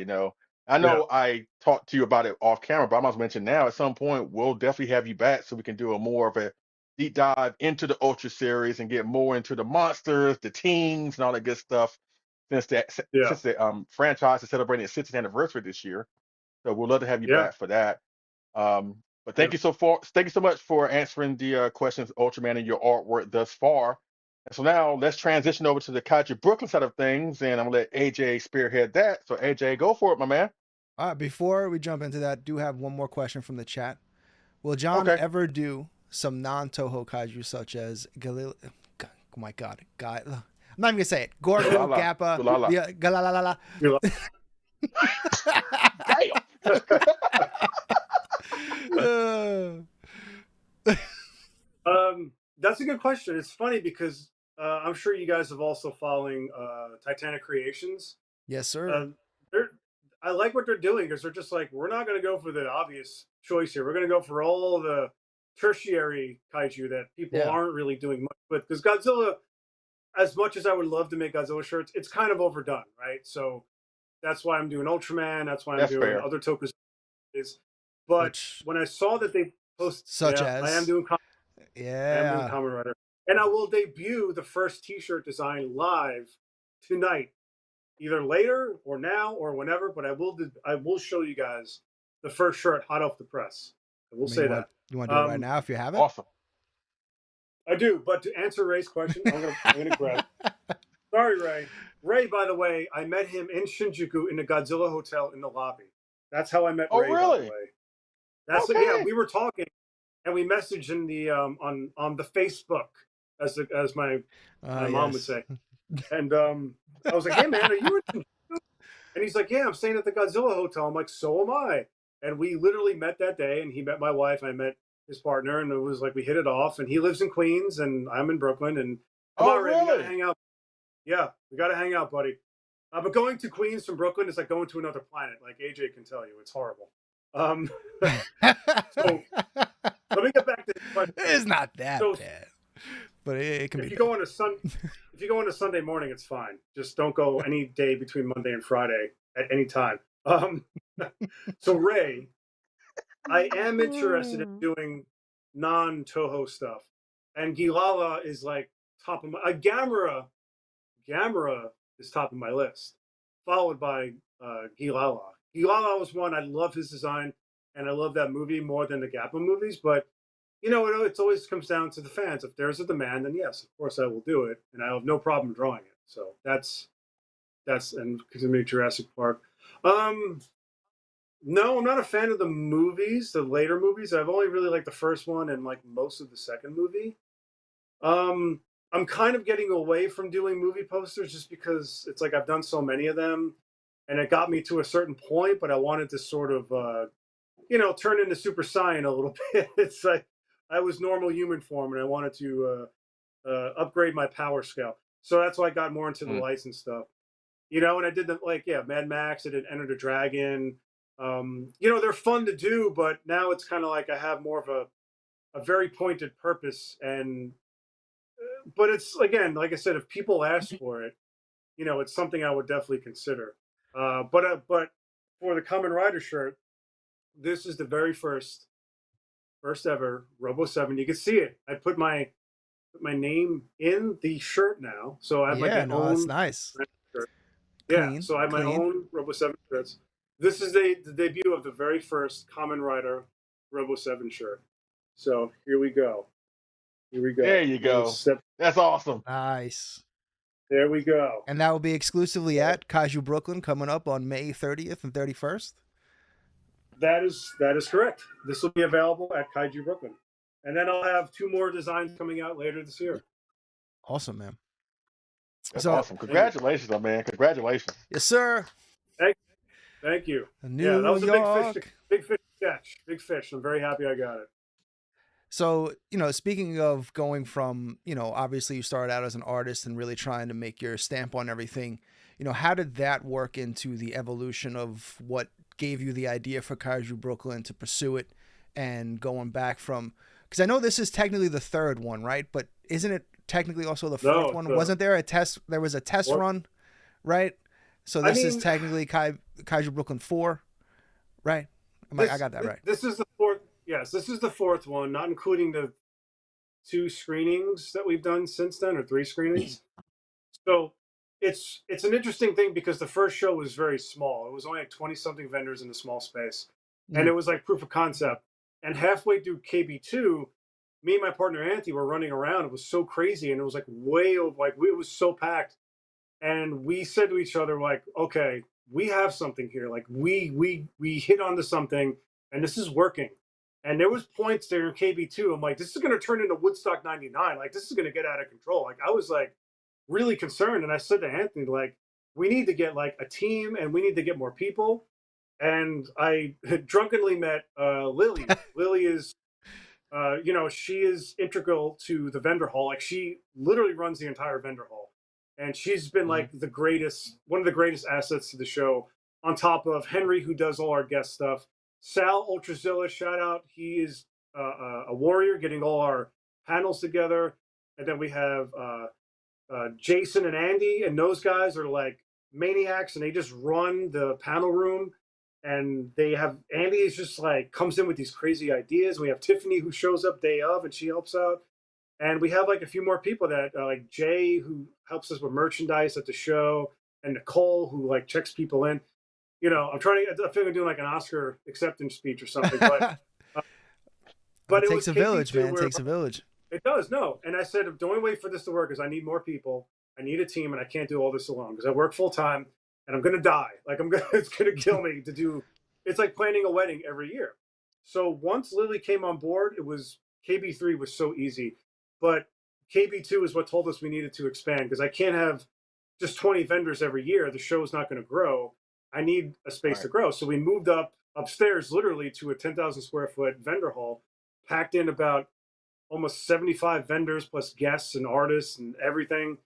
I Yeah, know I talked to you about it off camera, but I must mention now at some point we'll definitely have you back so we can do a more of a deep dive into the Ultra series and get more into the monsters, the teams, and all that good stuff. yeah, Since the franchise is celebrating its 60th anniversary this year, so we'd love to have you yeah, back for that. But yeah. thank you so much for answering the questions, Ultraman, and your artwork thus far. And so now let's transition over to the Kaiju Brooklyn side of things, and I'm gonna let AJ spearhead that. So AJ, go for it, my man. All right, before we jump into that, do have one more question from the chat. Will John Okay. ever do some non-Toho kaiju such as Galil? Oh my God, Gaia. I'm not even gonna say it. Gorgo, Gulala. Gappa, Gulala. the Galalala. You're Damn. That's a good question. It's funny because I'm sure you guys have also following Titanic Creations. Yes, sir. Uh, I like what they're doing because they're just like, we're not going to go for the obvious choice here. We're going to go for all the tertiary kaiju that people Yeah, aren't really doing much with. Because Godzilla, as much as I would love to make Godzilla shirts, it's kind of overdone, right? So that's why I'm doing Ultraman. That's why I'm That's doing fair. other Tokusatsu. But which when I saw that they post, such yeah, as I am doing yeah. Kamen Rider, and I will debut the first T-shirt design live tonight, either later or now or whenever. But I will show you guys the first shirt hot off the press. I will I mean, say that. you want to do it right now if you have it? Awesome. I do. But to answer Ray's question, I'm gonna grab it. Sorry, Ray. Ray, by the way, I met him in Shinjuku in the Godzilla Hotel in the lobby. That's how I met Oh, Ray, by the really? way. Yeah. Okay. We were talking and we messaged in the on the Facebook, as my mom would Yes. say. And I was like, "Hey man, are you in?" And he's like, "Yeah, I'm staying at the Godzilla Hotel." I'm like, "So am I." And we literally met that day, and he met my wife. I met his partner, and it was like we hit it off. And he lives in Queens, and I'm in Brooklyn. And come Oh, on, Ray, we got to really? hang out. Yeah, we got to hang out, buddy. But going to Queens from Brooklyn is like going to another planet. Like AJ can tell you, it's horrible. Um, so let me get back to the question. It's not that So bad, but it can be if you bad. go on a if you go on a Sunday morning, it's fine. Just don't go any day between Monday and Friday at any time. So Ray, I am interested in doing non-Toho stuff, and Gilala is like top of my. Gamera is top of my list, followed by Gilala. Gilala was one I love his design, and I love that movie more than the Gappa movies. But it always comes down to the fans. If there's a demand, then yes, of course I will do it, and I have no problem drawing it. So and continue Jurassic Park. No, I'm not a fan of the movies, the later movies. I've only really liked the first one and like most of the second movie. Um, I'm kind of getting away from doing movie posters just because it's like I've done so many of them, and it got me to a certain point. But I wanted to sort of, turn into Super Saiyan a little bit. It's like I was normal human form, and I wanted to upgrade my power scale. So that's why I got more into the lights and stuff. And I did Mad Max. I did Enter the Dragon. They're fun to do, but now it's kind of like I have more of a very pointed purpose. And but it's, again, like I said, if people ask for it, it's something I would definitely consider. But for the Kamen Rider shirt, this is the very first ever Robo7. You can see it. I put my name in the shirt now, so I have Yeah, no, that's own nice. shirt. Clean, Yeah, so I have my clean. own Robo7 shirts. This is the debut of the very first Kamen Rider Robo7 shirt. So here we go. Here we go. There you go. That's awesome. Nice. There we go. And that will be exclusively at Kaiju Brooklyn coming up on May 30th and 31st. That is correct. This will be available at Kaiju Brooklyn. And then I'll have 2 more designs coming out later this year. Awesome, man. That's awesome. Congratulations, my man. Congratulations. Yes, sir. Thank you. New that was York. a big fish catch. Big fish. I'm very happy I got it. So, speaking of going from, obviously you started out as an artist and really trying to make your stamp on everything, how did that work into the evolution of what gave you the idea for Kaiju Brooklyn to pursue it, and going back from, because I know this is technically the 3rd one, right? But isn't it technically also the 4th one? Wasn't there a test? There was a test run, right? So this is technically Kaiju Brooklyn 4, right? I got that right. This is the 4th. Yes, this is the 4th one, not including the 2 screenings that we've done since then, or 3 screenings. So it's an interesting thing because the first show was very small. It was only like 20-something vendors in a small space. And it was like proof of concept. And halfway through KB2, me and my partner Anthony were running around. It was so crazy, and it was like way over, it was so packed. And we said to each other, like, okay, we have something here. Like we hit onto something, and this is working. And there was points there in KB2. I'm like, this is going to turn into Woodstock 99. Like, this is going to get out of control. Like, I was like really concerned. And I said to Anthony, like, we need to get like a team, and we need to get more people. And I drunkenly met Lily. Lily is, she is integral to the vendor hall. Like, she literally runs the entire vendor hall. And she's been like one of the greatest assets to the show, on top of Henry, who does all our guest stuff. Sal Ultrazilla, shout out. He is a warrior, getting all our panels together. And then we have Jason and Andy, and those guys are like maniacs, and they just run the panel room. And they have, Andy is just like, comes in with these crazy ideas. We have Tiffany, who shows up day of, and she helps out. And we have like a few more people that like Jay, who helps us with merchandise at the show, and Nicole, who like checks people in. I feel like doing like an Oscar acceptance speech or something. But it takes a village, man. It takes a village. It does, no. And I said, the only way for this to work is I need more people. I need a team, and I can't do all this alone because I work full time, and I'm gonna die. Like it's gonna kill me to do. It's like planning a wedding every year. So once Lily came on board, KB3 was so easy, but KB2 is what told us we needed to expand, because I can't have just 20 vendors every year. The show's not going to grow. I need a space to grow. So we moved upstairs literally to a 10,000 square foot vendor hall, packed in about almost 75 vendors plus guests and artists and everything.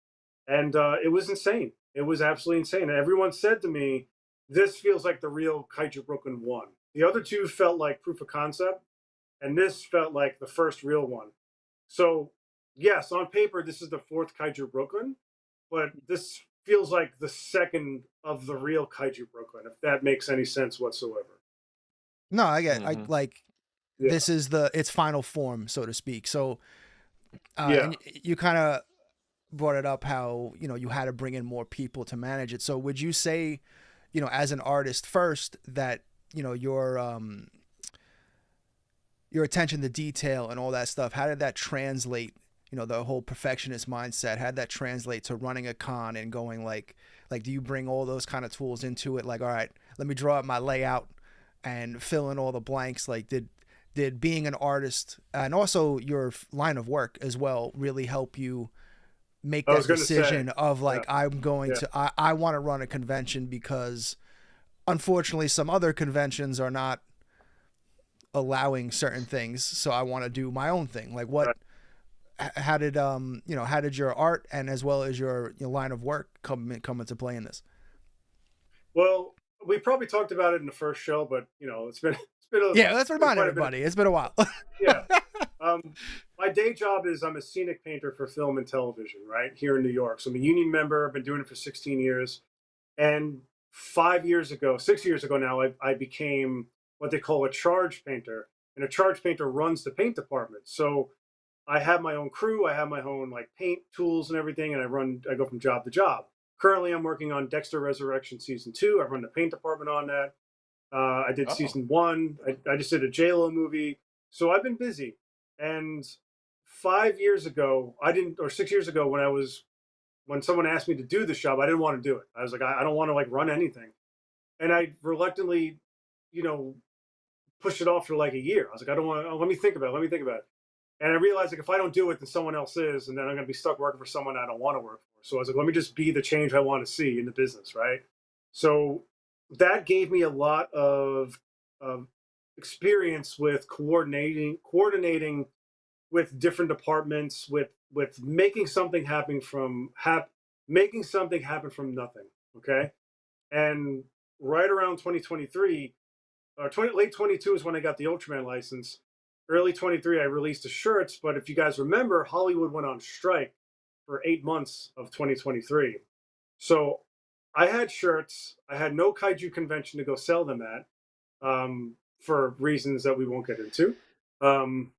And it was insane. It was absolutely insane. And everyone said to me, this feels like the real Kaiju Brooklyn 1. The other 2 felt like proof of concept, and this felt like the first real one. So yes, on paper, this is the 4th Kaiju Brooklyn, but this feels like the 2nd of the real Kaiju Brooklyn, if that makes any sense whatsoever. No, I get this is its final form, so to speak. So and you kind of brought it up how, you had to bring in more people to manage it. So would you say, as an artist first, that, your attention to detail and all that stuff, how did that translate, the whole perfectionist mindset, how did that translate to running a con and going like, Like, do you bring all those kind of tools into it? Like, all right, let me draw up my layout and fill in all the blanks. Like, did being an artist and also your line of work as well really help you make I that was going to say, decision of yeah, like, I'm going yeah. to, I want to run a convention because unfortunately some other conventions are not allowing certain things. So I want to do my own thing. Like what, Right. how did, how did your art and as well as your line of work come into play in this? Well, we probably talked about it in the first show, but Yeah, let's been remind quite a bit. everybody. It's been a while. Yeah. My day job is I'm a scenic painter for film and television, right here in New York. So I'm a union member. I've been doing it for 16 years. And 6 years ago now, I became what they call a charge painter. And a charge painter runs the paint department. So I have my own crew. I have my own like paint tools and everything. And I go from job to job. Currently, I'm working on Dexter Resurrection season 2. I run the paint department on that. I did Oh, season 1. I just did a J-Lo movie. So I've been busy. And 5 years ago, I didn't, or 6 years ago, when someone asked me to do this job, I didn't want to do it. I was like, I don't want to like run anything. And I reluctantly, you know, pushed it off for like a year. I was like, I don't want to, let me think about it. Let me think about it. And I realized like if I don't do it, then someone else is, and then I'm going to be stuck working for someone I don't want to work for. So I was like, let me just be the change I want to see in the business, right? So that gave me a lot of experience with coordinating with different departments, with making something happen from nothing. Okay, and right around 2023 or late 22 is when I got the Ultraman license. Early 23, I released the shirts, but if you guys remember, Hollywood went on strike for 8 months of 2023. So I had shirts. I had no kaiju convention to go sell them at, for reasons that we won't get into. Um,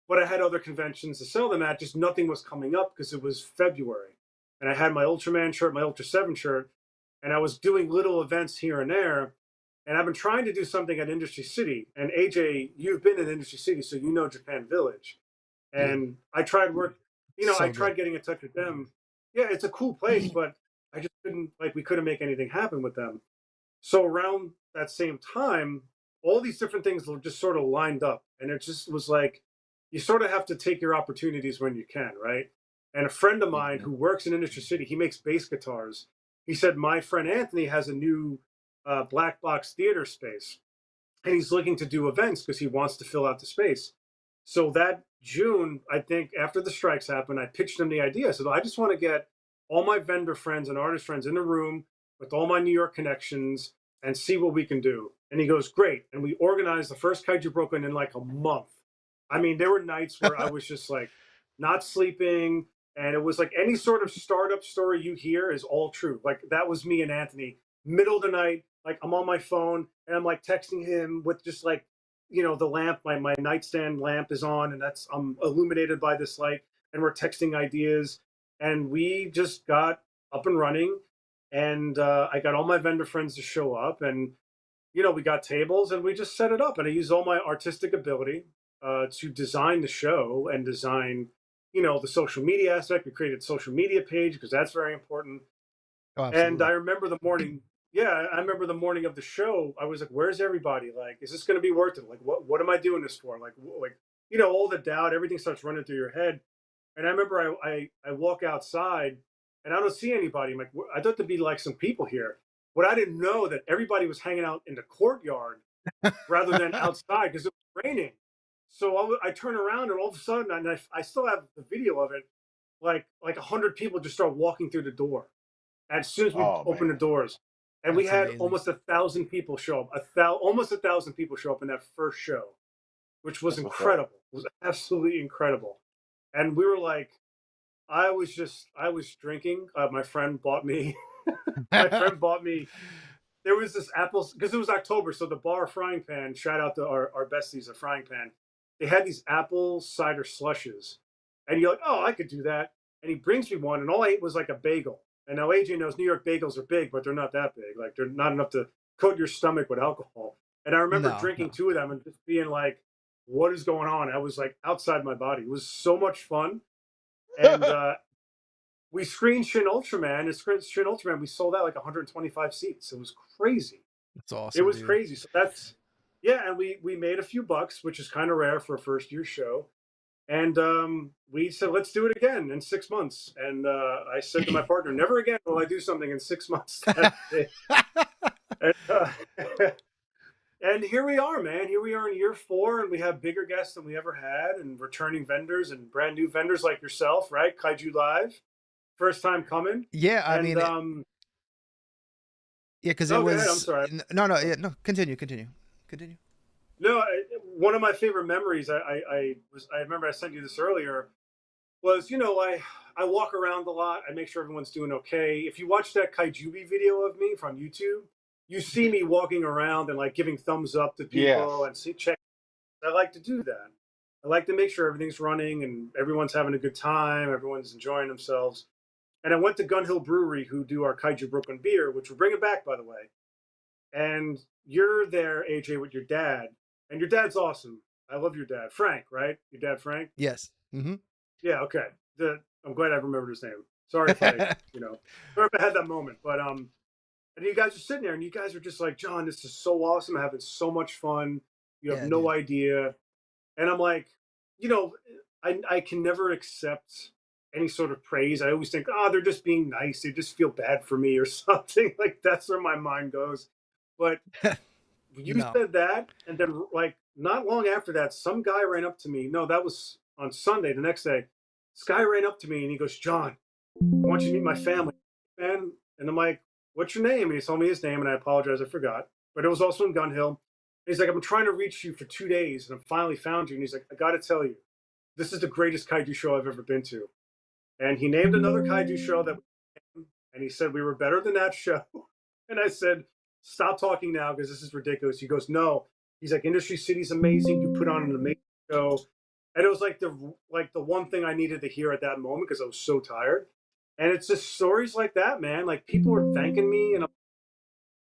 but I had other conventions to sell them at, just nothing was coming up because it was February. And I had my Ultraman shirt, my Ultra 7 shirt, and I was doing little events here and there. And I've been trying to do something at Industry City. And AJ, you've been in Industry City, so you know Japan Village. Yeah, And I tried I so good. tried getting in touch with them. Yeah, it's a cool place, but I just we couldn't make anything happen with them. So around that same time, all these different things were just sort of lined up. And it just was like, you sort of have to take your opportunities when you can, right? And a friend of mine mhm. who works in Industry City, he makes bass guitars. He said, my friend Anthony has a new black box theater space and he's looking to do events because he wants to fill out the space. So that June, I think after the strikes happened, I pitched him the idea. I said, I just want to get all my vendor friends and artist friends in the room with all my New York connections and see what we can do. And he goes, great. And we organized the first Kaiju Brooklyn in like a month. I mean, there were nights where I was just like not sleeping. And it was like any sort of startup story you hear is all true. Like that was me and Anthony, middle of the night, like I'm on my phone and I'm like texting him with just like, the lamp, my nightstand lamp is on and I'm illuminated by this light and we're texting ideas and we just got up and running and I got all my vendor friends to show up and we got tables and we just set it up and I used all my artistic ability to design the show and design the social media aspect. We created a social media page because that's very important. Oh, And absolutely. I remember the morning. Yeah, I remember the morning of the show. I was like, "Where's everybody? Like, is this going to be worth it? Like, what am I doing this for? Like, all the doubt, everything starts running through your head." And I remember I walk outside and I don't see anybody. I'm like, I thought there'd be like some people here. What I didn't know that everybody was hanging out in the courtyard rather than outside because it was raining. So I turn around and all of a sudden, and I still have the video of it. Like 100 people just start walking through the door as soon as we Oh opened the man, doors. And we That's had amazing. almost 1,000 people show up, almost 1,000 people show up in that first show, which was that's what's up. incredible. It was absolutely incredible. And we were like, I was drinking. My friend bought me, my friend bought me, there was this apple, because it was October. So the bar Frying Pan, shout out to our besties at Frying Pan. They had these apple cider slushes. And you're like, oh, I could do that. And he brings me one, and all I ate was like a bagel. And now AJ knows New York bagels are big, but they're not that big. Like they're not enough to coat your stomach with alcohol. And I remember No, drinking no. two of them and just being like, what is going on? I was like outside my body. It was so much fun. And we screened Shin Ultraman, and Shin Ultraman, we sold out like 125 seats. It was crazy. That's It awesome, was dude. crazy. So that's, yeah, and we made a few bucks, which is kind of rare for a first year show. And we said, let's do it again in 6 months. And I said to my partner, never again will I do something in 6 months. That's it. And, and here we are, man. Here we are in year 4, and we have bigger guests than we ever had, and returning vendors and brand new vendors like yourself, right? KAIJULIVE, first time coming. Yeah, I And mean, yeah, because it no, go ahead. I'm was sorry. no. Yeah, no. Continue. No, one of my favorite memories. I remember I sent you this earlier. Was, I walk around a lot. I make sure everyone's doing okay. If you watch that Kaijuli video of me from YouTube, you see me walking around and like giving thumbs up to Yes. people and check. I like to do that. I like to make sure everything's running and everyone's having a good time. Everyone's enjoying themselves. And I went to Gun Hill Brewery, who do our Kaiju Brooklyn beer, which we're bringing back, by the way. And you're there, AJ, with your dad, and your dad's awesome. I love your dad, Frank, right? Your dad, Frank. Yes. Mm-hmm. Yeah. Okay. I'm glad I remembered his name. Sorry if I, sorry if I had that moment, but and you guys are sitting there, and you guys are just like, John, this is so awesome. I'm having so much fun. You have no idea. And I'm like, I can never accept any sort of praise. I always think, they're just being nice. They just feel bad for me or something. Like that's where my mind goes. But you said that, and then like not long after that, some guy ran up to me. No, that was on Sunday, the next day. This guy ran up to me and he goes, John, I want you to meet my family, man. And I'm like, what's your name? And he told me his name, and I apologize, I forgot. But it was also in Gun Hill. And he's like, I've been trying to reach you for 2 days, and I finally found you. And he's like, I got to tell you, this is the greatest kaiju show I've ever been to. And he named another kaiju show and he said we were better than that show. And I said, stop talking now because this is ridiculous. He goes, no. He's like, Industry City's amazing. You put on an amazing show. And it was like the one thing I needed to hear at that moment because I was so tired. And it's just stories like that, man. Like people are thanking me, and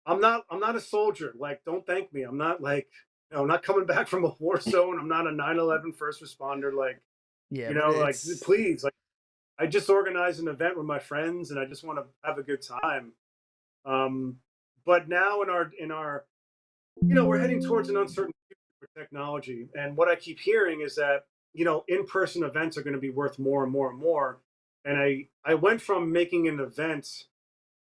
I'm not a soldier. Like, don't thank me. I'm not like, I'm not coming back from a war zone. I'm not a 9/11 first responder. Like, like please, like I just organized an event with my friends, and I just want to have a good time. But now in our we're heading towards an uncertain future for technology, and what I keep hearing is that in-person events are going to be worth more and more and more. And I went from making an event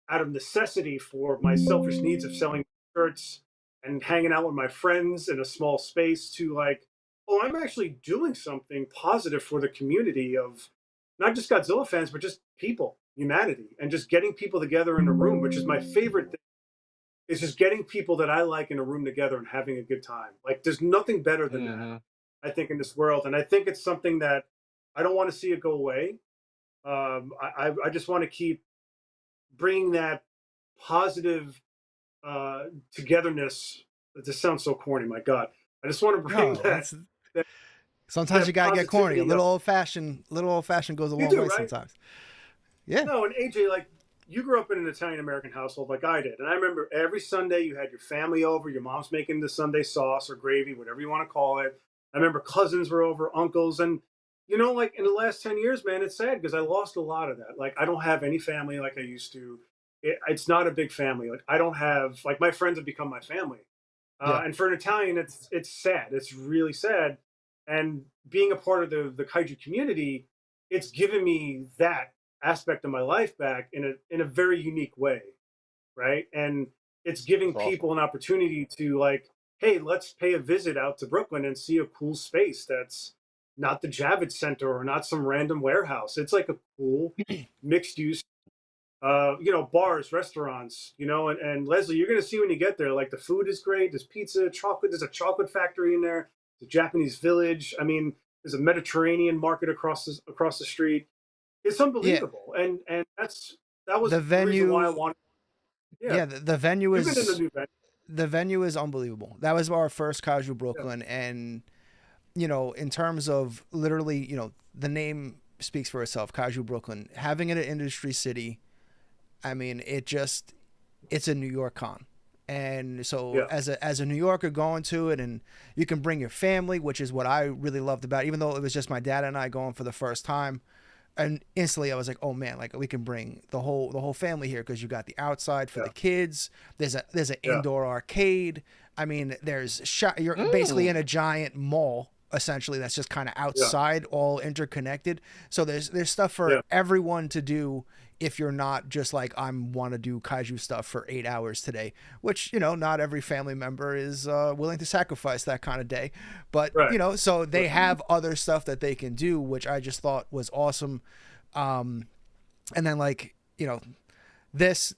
out of necessity for my selfish needs of selling shirts and hanging out with my friends in a small space to like, oh, I'm actually doing something positive for the community of not just Godzilla fans, but just people, humanity, and just getting people together in a room, which is my favorite thing. Is just getting people that I like in a room together and having a good time. Like, there's nothing better than that, I think, in this world. And I think it's something that I don't want to see it go away. I just want to keep bringing that positive togetherness. This sounds so corny, my God. I just want to bring that. Sometimes you gotta get corny. A little old fashioned goes a long way, right? Sometimes. Yeah. No, and AJ, like, you grew up in an Italian American household like I did. And I remember every Sunday you had your family over, your mom's making the Sunday sauce or gravy, whatever you want to call it. I remember cousins were over, uncles. And, like in the last 10 years, man, it's sad because I lost a lot of that. Like, I don't have any family like I used to. It's not a big family. Like, I don't have, like, my friends have become my family. And for an Italian, it's sad. It's really sad. And being a part of the kaiju community, it's given me that aspect of my life back in a very unique way, right? And it's giving people an opportunity to like, hey, let's pay a visit out to Brooklyn and see a cool space that's not the Javits Center or not some random warehouse. It's like a cool mixed use, bars, restaurants, and Leslie, you're gonna see when you get there, like the food is great. There's pizza, chocolate. There's a chocolate factory in there. There's a Japanese village. I mean, there's a Mediterranean market across the street. It's unbelievable, and that was the venue. The reason why I wanted. Yeah, the venue is. You've been in the new venue. The venue is unbelievable. That was our first Kaiju Brooklyn, and in terms of literally, the name speaks for itself. Kaiju Brooklyn, having it at Industry City, I mean, it's a New York con. And so as a New Yorker going to it, and you can bring your family, which is what I really loved about it. Even though it was just my dad and I going for the first time, and instantly I was like, oh man, like we can bring the whole family here, because you got the outside for the kids. There's an indoor arcade. I mean, you're basically in a giant mall essentially that's just kind of outside, all interconnected. So there's stuff for everyone to do. If you're not just like, I want to do kaiju stuff for 8 hours today, which, you know, not every family member is willing to sacrifice that kind of day. But, you know, so they have other stuff that they can do, which I just thought was awesome. And then, like, you know, this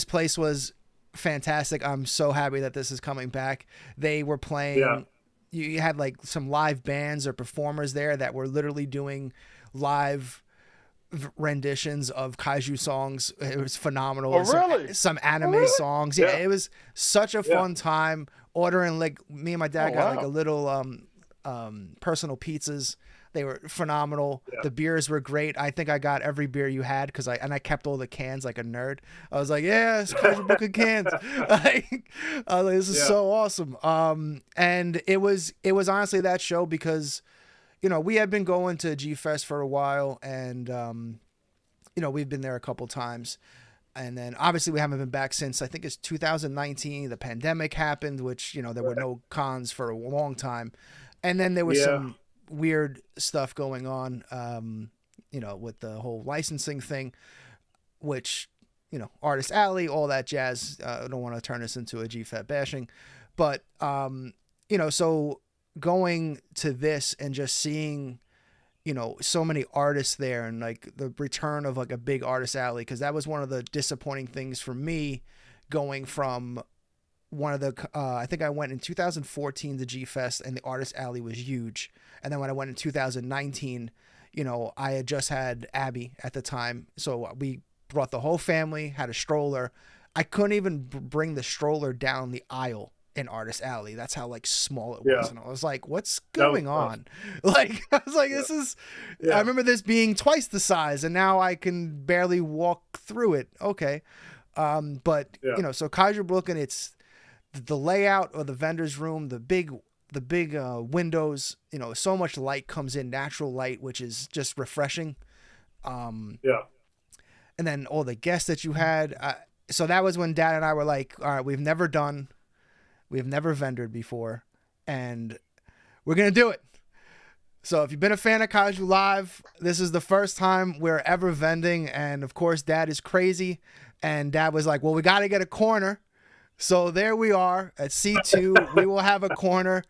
place was fantastic. I'm so happy that this is coming back. They were playing, you had like some live bands or performers there that were literally doing live renditions of kaiju songs. It was phenomenal. Oh, really? Some anime songs. Yeah, it was such a fun time. Ordering, like, me and my dad got like a little personal pizzas. They were phenomenal. The beers were great. I think I got every beer you had, because I kept all the cans like a nerd. I was like, yeah, it's kaiju Brooklyn cans. Like, this is so awesome. And it was honestly that show, because, you know, we had been going to G-Fest for a while, and, you know, we've been there a couple times. And then obviously we haven't been back since, I think it's 2019. The pandemic happened, which, you know, there were no cons for a long time. And then there was some weird stuff going on, you know, with the whole licensing thing, which, you know, Artist Alley, all that jazz. I don't want to turn this into a G-Fest bashing. But, you know, so going to this and just seeing, you know, so many artists there, and like the return of like a big Artist Alley, because that was one of the disappointing things for me, going from one of the I think I went in 2014 to G-Fest, and the Artist Alley was huge. And then when I went in 2019, you know, I had just had Abby at the time, so we brought the whole family, had a stroller. I couldn't even bring the stroller down the aisle in Artist Alley. That's how like small it was. And I was like, what's going on? Like, I was like, this is, I remember this being twice the size, and now I can barely walk through it. Okay. But you know, so Kaiju Brooklyn, it's the layout of the vendor's room, the big windows, you know, so much light comes in, natural light, which is just refreshing. And then all the guests that you had. So that was when Dad and I were like, all right, we've never vendored before, and we're going to do it. So if you've been a fan of Kaiju Live, this is the first time we're ever vending. And of course, Dad is crazy. And Dad was like, well, we got to get a corner. So there we are at C2. We will have a corner.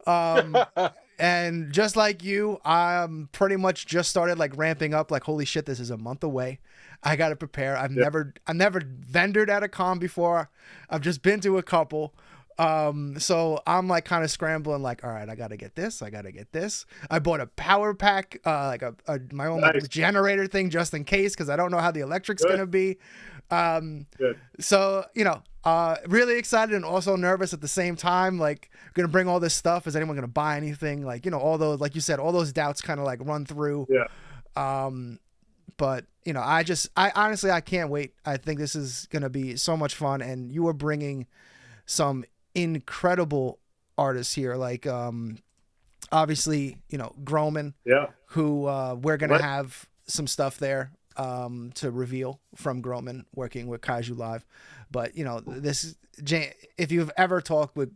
And just like you, I'm pretty much just started like ramping up, like, holy shit, this is a month away. I got to prepare. I've never vendored at a con before. I've just been to a couple. So I'm like kind of scrambling, like, all right, I got to get this. I bought a power pack, like my own like, generator thing, just in case, because I don't know how the electric's going to be. So, you know, really excited and also nervous at the same time. Like, going to bring all this stuff. Is anyone going to buy anything? Like, you know, all those, like you said, all those doubts kind of like run through. But, you know, I honestly, I can't wait. I think this is going to be so much fun. And you are bringing some incredible artists here. Like, obviously, you know, Groman, who, we're going to have some stuff there, to reveal from Groman working with Kaiju Live. But, you know, if you've ever talked with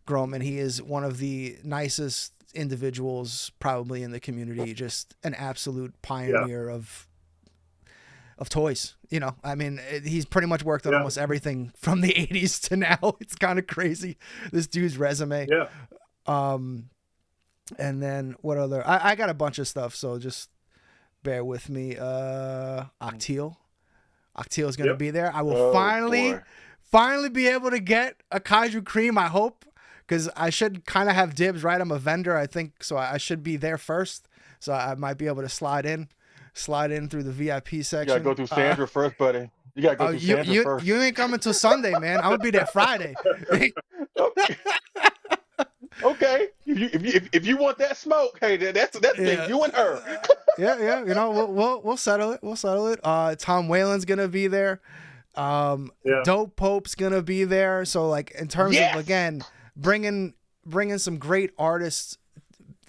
Groman, he is one of the nicest individuals probably in the community, just an absolute pioneer of toys. You know, I mean, he's pretty much worked on almost everything from the 80s to now. It's kind of crazy, this dude's resume. And then what other, I got a bunch of stuff, so just bear with me. Octeal is going to be there. I will finally be able to get a Kaiju cream, I hope, because I should kind of have dibs, right? I'm a vendor, I think, so I should be there first, so I might be able to slide in through the VIP section. You gotta go through Sandra first, buddy. You gotta go through Sandra first. You ain't coming till Sunday, man. I'm gonna be there Friday. Okay. If you want that smoke, hey, that's big. You and her. Yeah. You know, we'll settle it. Tom Whalen's gonna be there. Dope Pope's gonna be there. So like in terms of again bringing some great artists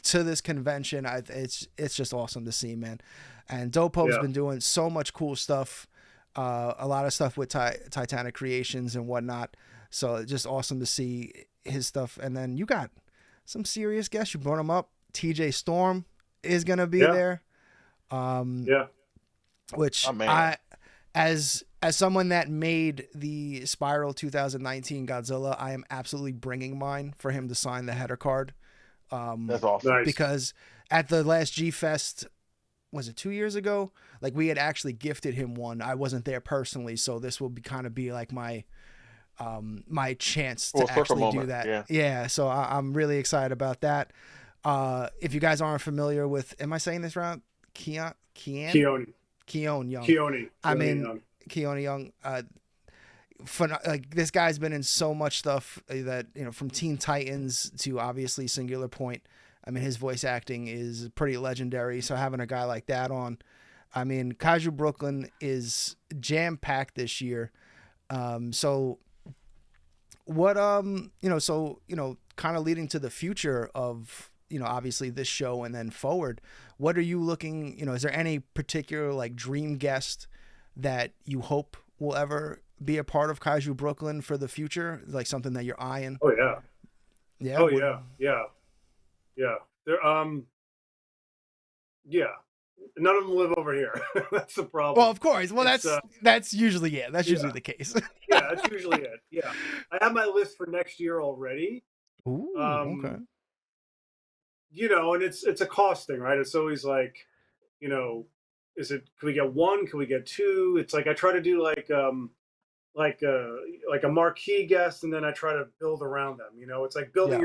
to this convention, it's just awesome to see, man. And Dopo's Yeah. been doing so much cool stuff, a lot of stuff with Titanic Creations and whatnot. So it's just awesome to see his stuff. And then you got some serious guests. You brought him up. TJ Storm is gonna be there. Yeah. Which as someone that made the Spiral 2019 Godzilla, I am absolutely bringing mine for him to sign the header card. That's awesome. Nice. Because at the last G Fest, was it 2 years ago? Like, we had actually gifted him one. I wasn't there personally, so this will be like my my chance to actually do that. Yeah, so I'm really excited about that. If you guys aren't familiar with, am I saying this right? Keone Young. Keone Young. Like, this guy's been in so much stuff that, you know, from Teen Titans to obviously Singular Point. I mean, his voice acting is pretty legendary. So having a guy like that on, I mean, Kaiju Brooklyn is jam packed this year. So what, kind of leading to the future of, you know, obviously this show and then forward, what are you looking, you know, is there any particular like dream guest that you hope will ever be a part of Kaiju Brooklyn for the future? Like something that you're eyeing? Oh yeah. Yeah. Oh yeah. Yeah. Yeah. There, yeah. None of them live over here. That's the problem. Well, of course. Well, that's usually usually the case. Yeah, that's usually it. Yeah. I have my list for next year already. Ooh, okay. You know, and it's a cost thing, right? It's always like, you know, can we get one? Can we get two? It's like I try to do like a marquee guest, and then I try to build around them. You know, it's like building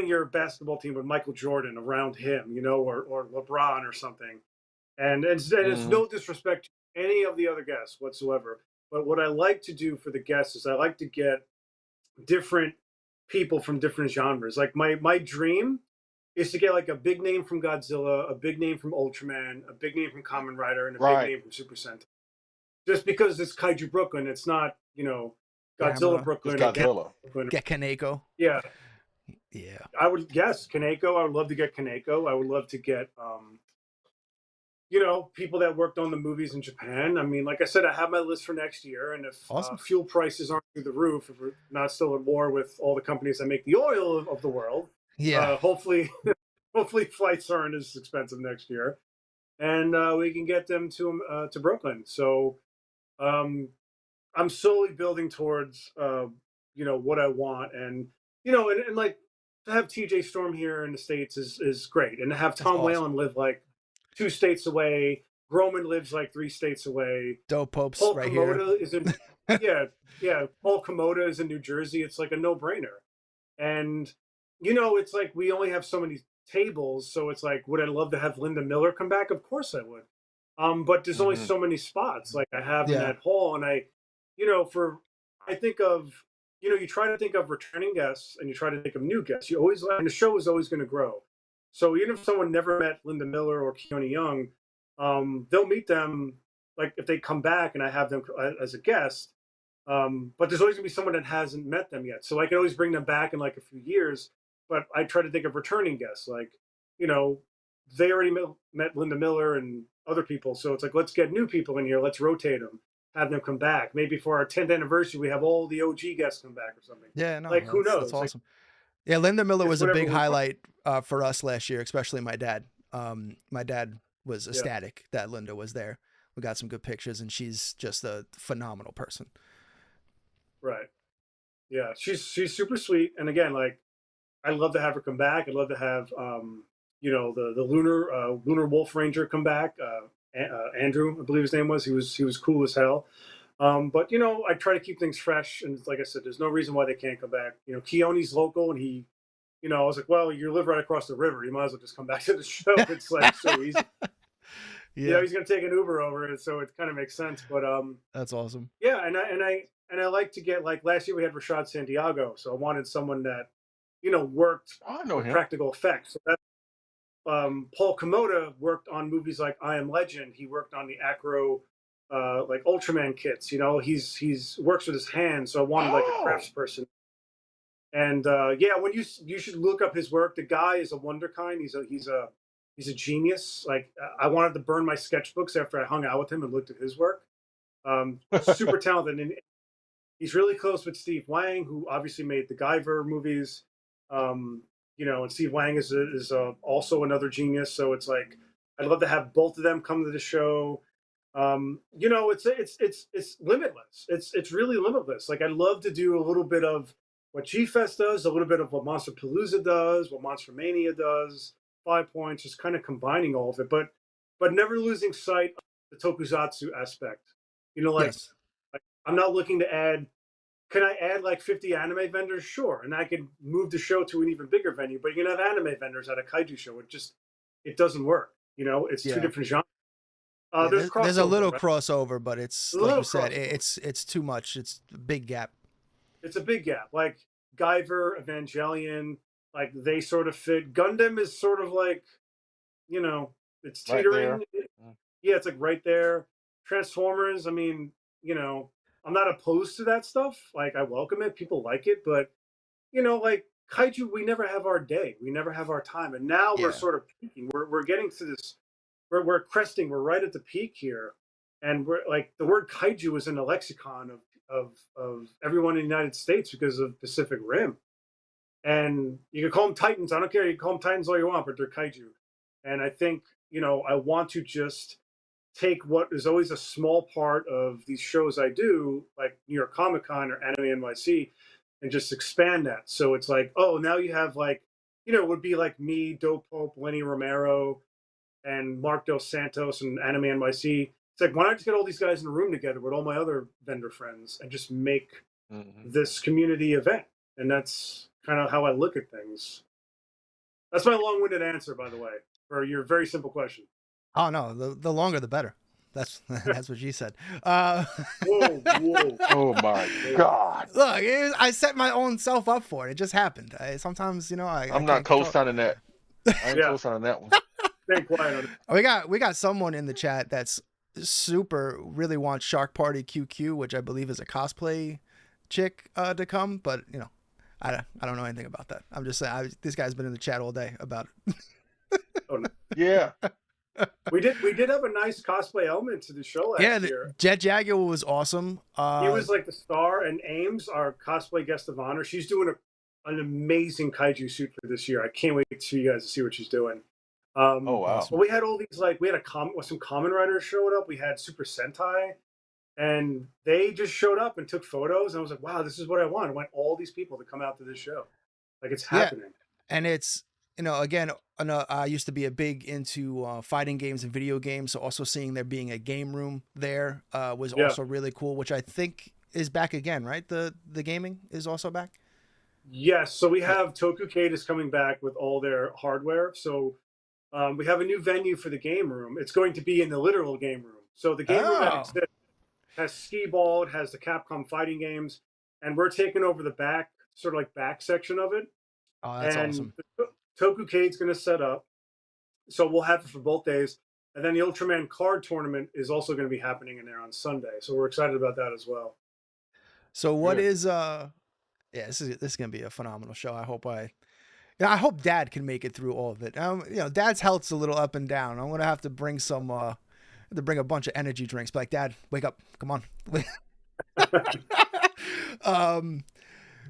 your basketball team with Michael Jordan around him, you know, or LeBron or something. And it's no disrespect to any of the other guests whatsoever. But what I like to do for the guests is I like to get different people from different genres. Like my dream is to get like a big name from Godzilla, a big name from Ultraman, a big name from Kamen Rider, and a big name from Super Sentai. Just because it's Kaiju Brooklyn, it's not, you know, Godzilla Brooklyn. It's Godzilla. Get Kaneko. Yeah. Yeah. I would guess Kaneko. I would love to get Kaneko. I would love to get, you know, people that worked on the movies in Japan. I mean, like I said, I have my list for next year, and if fuel prices aren't through the roof, if we're not still at war with all the companies that make the oil of the world, hopefully flights aren't as expensive next year, and we can get them to Brooklyn. So I'm slowly building towards you know, what I want, and you know, and like to have TJ Storm here in the States is great, and to have Tom Whalen live like 2 states away. Groman lives like 3 states away. Dope Popes Paul right Komoda here. is in Paul Komoda is in New Jersey. It's like a no-brainer. And you know, it's like we only have so many tables, so it's like, would I love to have Linda Miller come back? Of course I would. But there's only so many spots like I have in that hall, and I think of, you know, you try to think of returning guests and you try to think of new guests. You always, and the show is always going to grow. So even if someone never met Linda Miller or Keone Young, they'll meet them like if they come back and I have them as a guest. But there's always gonna be someone that hasn't met them yet. So I can always bring them back in like a few years. But I try to think of returning guests, like, you know, they already met Linda Miller and other people. So it's like, let's get new people in here. Let's rotate them, have them come back. Maybe for our 10th anniversary, we have all the OG guests come back or something. Yeah, no, like who knows? That's awesome. Yeah, Linda Miller was a big want. highlight for us last year, especially my dad. My dad was ecstatic that Linda was there. We got some good pictures, and she's just a phenomenal person. Right. Yeah, she's super sweet. And again, like, I'd love to have her come back. I'd love to have, you know, the lunar Wolf Ranger come back. Andrew, I believe his name was. He was cool as hell. But you know, I try to keep things fresh. And like I said, there's no reason why they can't come back. You know, Keone's local, and he, you know, I was like, well, you live right across the river. You might as well just come back to the show. It's like so easy. Yeah, you know, he's gonna take an Uber over it, so it kind of makes sense. But that's awesome. Yeah, and I like to get, like, last year we had Rashad Santiago, so I wanted someone that, you know, worked with practical effects. So that Paul Komoda worked on movies like I Am Legend. He worked on the Acro like Ultraman kits. You know, he's works with his hands, so I wanted like a craftsperson. And yeah, when you should look up his work. The guy is a wonder kind. He's a He's a genius. Like I wanted to burn my sketchbooks after I hung out with him and looked at his work. Super talented, and he's really close with Steve Wang, who obviously made the Guyver movies. And Steve Wang is also another genius. So it's like I'd love to have both of them come to the show. It's limitless. It's really limitless. Like I'd love to do a little bit of what G Fest does, a little bit of what Monster Palooza does, what Monster Mania does. 5 points, just kind of combining all of it, but never losing sight of the tokusatsu aspect. Yes. Like I'm not looking to add. Can I add like 50 anime vendors? Sure, and I could move the show to an even bigger venue. But you can have anime vendors at a kaiju show. It doesn't work. It's two different genres. There's a little right? crossover, but it's like you said, it's too much. It's a big gap. It's a big gap. Like Guyver, Evangelion, like they sort of fit. Gundam is sort of like, it's teetering. Right Yeah, it's like right there. Transformers, I mean, I'm not opposed to that stuff. Like I welcome it. People like it, but like kaiju, we never have our day. We never have our time. And now we're sort of peaking. We're getting to this. We're cresting. We're right at the peak here, and we're like the word kaiju is in the lexicon of everyone in the United States because of Pacific Rim. And you can call them Titans. I don't care. You can call them Titans all you want, but they're kaiju. And I think I want to just take what is always a small part of these shows I do, like New York Comic Con or Anime NYC, and just expand that. So it's like, oh, now you have like, it would be like me, Dope Pope, Lenny Romero, and Mark Dos Santos and Anime NYC. It's like, why not just get all these guys in a room together with all my other vendor friends and just make this community event? And that's kind of how I look at things. That's my long-winded answer, by the way, for your very simple question. Oh no, the longer the better. That's what she said. Whoa! Oh my God! Look, I set my own self up for it. It just happened. Sometimes I'm not co-signing that. I ain't co-signing that one. Stay quiet on it. We got someone in the chat that's really wants Shark Party QQ, which I believe is a cosplay chick to come, but I don't know anything about that. I'm just saying this guy's been in the chat all day about it. Oh, no. Yeah. We did have a nice cosplay element to the show last year. Jet Jaguar was awesome. He was like the star, and Ames, our cosplay guest of honor, she's doing an amazing kaiju suit for this year. I can't wait for you guys to see what she's doing. Oh wow! But we had all these we had some Kamen Riders showed up. We had Super Sentai, and they just showed up and took photos. And I was like, wow, this is what I want. I want all these people to come out to this show. Like it's happening. Yeah. And it's again, I used to be a big into fighting games and video games. So also seeing there being a game room there was also really cool, which I think is back again, right? The gaming is also back. Yes. So we have Tokukate is coming back with all their hardware. So we have a new venue for the game room. It's going to be in the literal game room. So the game room that exists has skee-ball, it has the Capcom fighting games, and we're taking over the back, sort of like back section of it. Oh, that's awesome. Tokukate's going to set up. So we'll have it for both days. And then the Ultraman card tournament is also going to be happening in there on Sunday. So we're excited about that as well. So what is this is going to be a phenomenal show. I hope Dad can make it through all of it. Dad's health's a little up and down. I'm going to have to bring a bunch of energy drinks. Be like, Dad, wake up. Come on.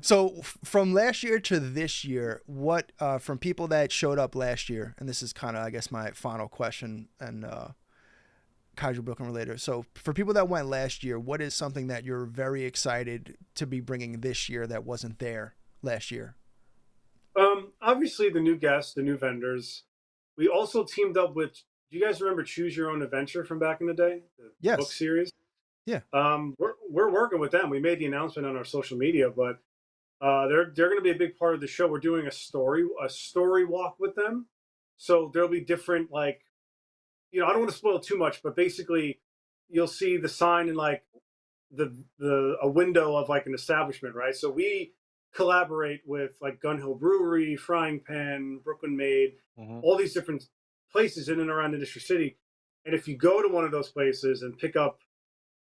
So from last year to this year, what from people that showed up last year, and this is kind of, I guess, my final question and Kaiju Brooklyn related. So for people that went last year, what is something that you're very excited to be bringing this year that wasn't there last year? Obviously the new guests, the new vendors. We also teamed up with, do you guys remember Choose Your Own Adventure from back in the day? The book series? Yeah. We're working with them. We made the announcement on our social media, but they're going to be a big part of the show. We're doing a story walk with them. So there'll be different, I don't want to spoil too much, but basically you'll see the sign in like a window of like an establishment, right? So we collaborate with like Gun Hill Brewery, Frying Pan, Brooklyn Made, all these different places in and around Industry City. And if you go to one of those places and pick up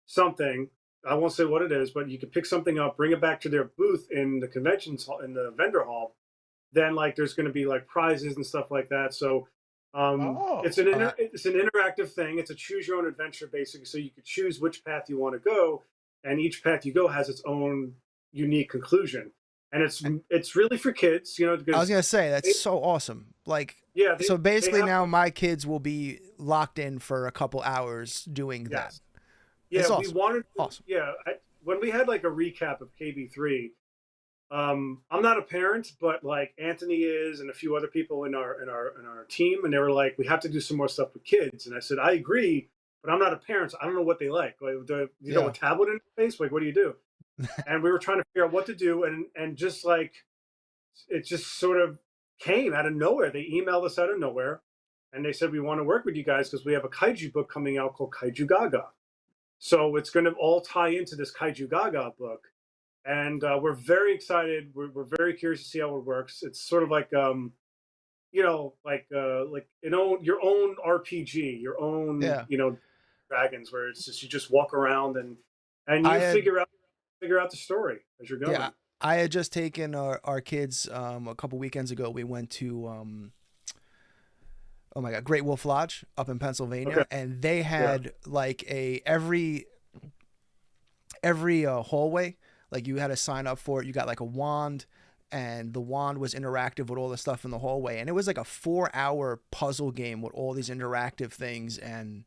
something, I won't say what it is, but you can pick something up, bring it back to their booth in the conventions hall, in the vendor hall, then like there's going to be like prizes and stuff like that. So Oh, It's an interactive thing. It's a choose your own adventure basically, so you could choose which path you want to go, and each path you go has its own unique conclusion. And it's really for kids, you know, I was because gonna say that's so awesome. Like, yeah, so they basically have now my kids will be locked in for a couple hours doing that. yes. Yeah, It's we awesome. wanted to, Awesome. yeah, when we had like a recap of KB3, I'm not a parent, but like Anthony is, and a few other people in our team, and they were like, we have to do some more stuff with kids. And I said, I agree, but I'm not a parent, so I don't know what they like. Like, you know, Yeah. a tablet interface, like, what do you do? And we were trying to figure out what to do, and just like it just sort of came out of nowhere. They emailed us out of nowhere, and they said we want to work with you guys because we have a kaiju book coming out called Kaiju Gaga. So it's going to all tie into this Kaiju Gaga book, and we're very excited. We're very curious to see how it works. It's sort of like you know, like your own RPG, your own Yeah. dragons, where it's just you just walk around and I you had figure out the story as you're yeah, going. I had just taken our kids a couple weekends ago. We went to oh my god, Great Wolf Lodge up in Okay, Pennsylvania, and they yeah, had like a every hallway, like you had to sign up for it. You got like a wand, and the wand was interactive with all the stuff in the hallway, and it was like a 4 hour puzzle game with all these interactive things, and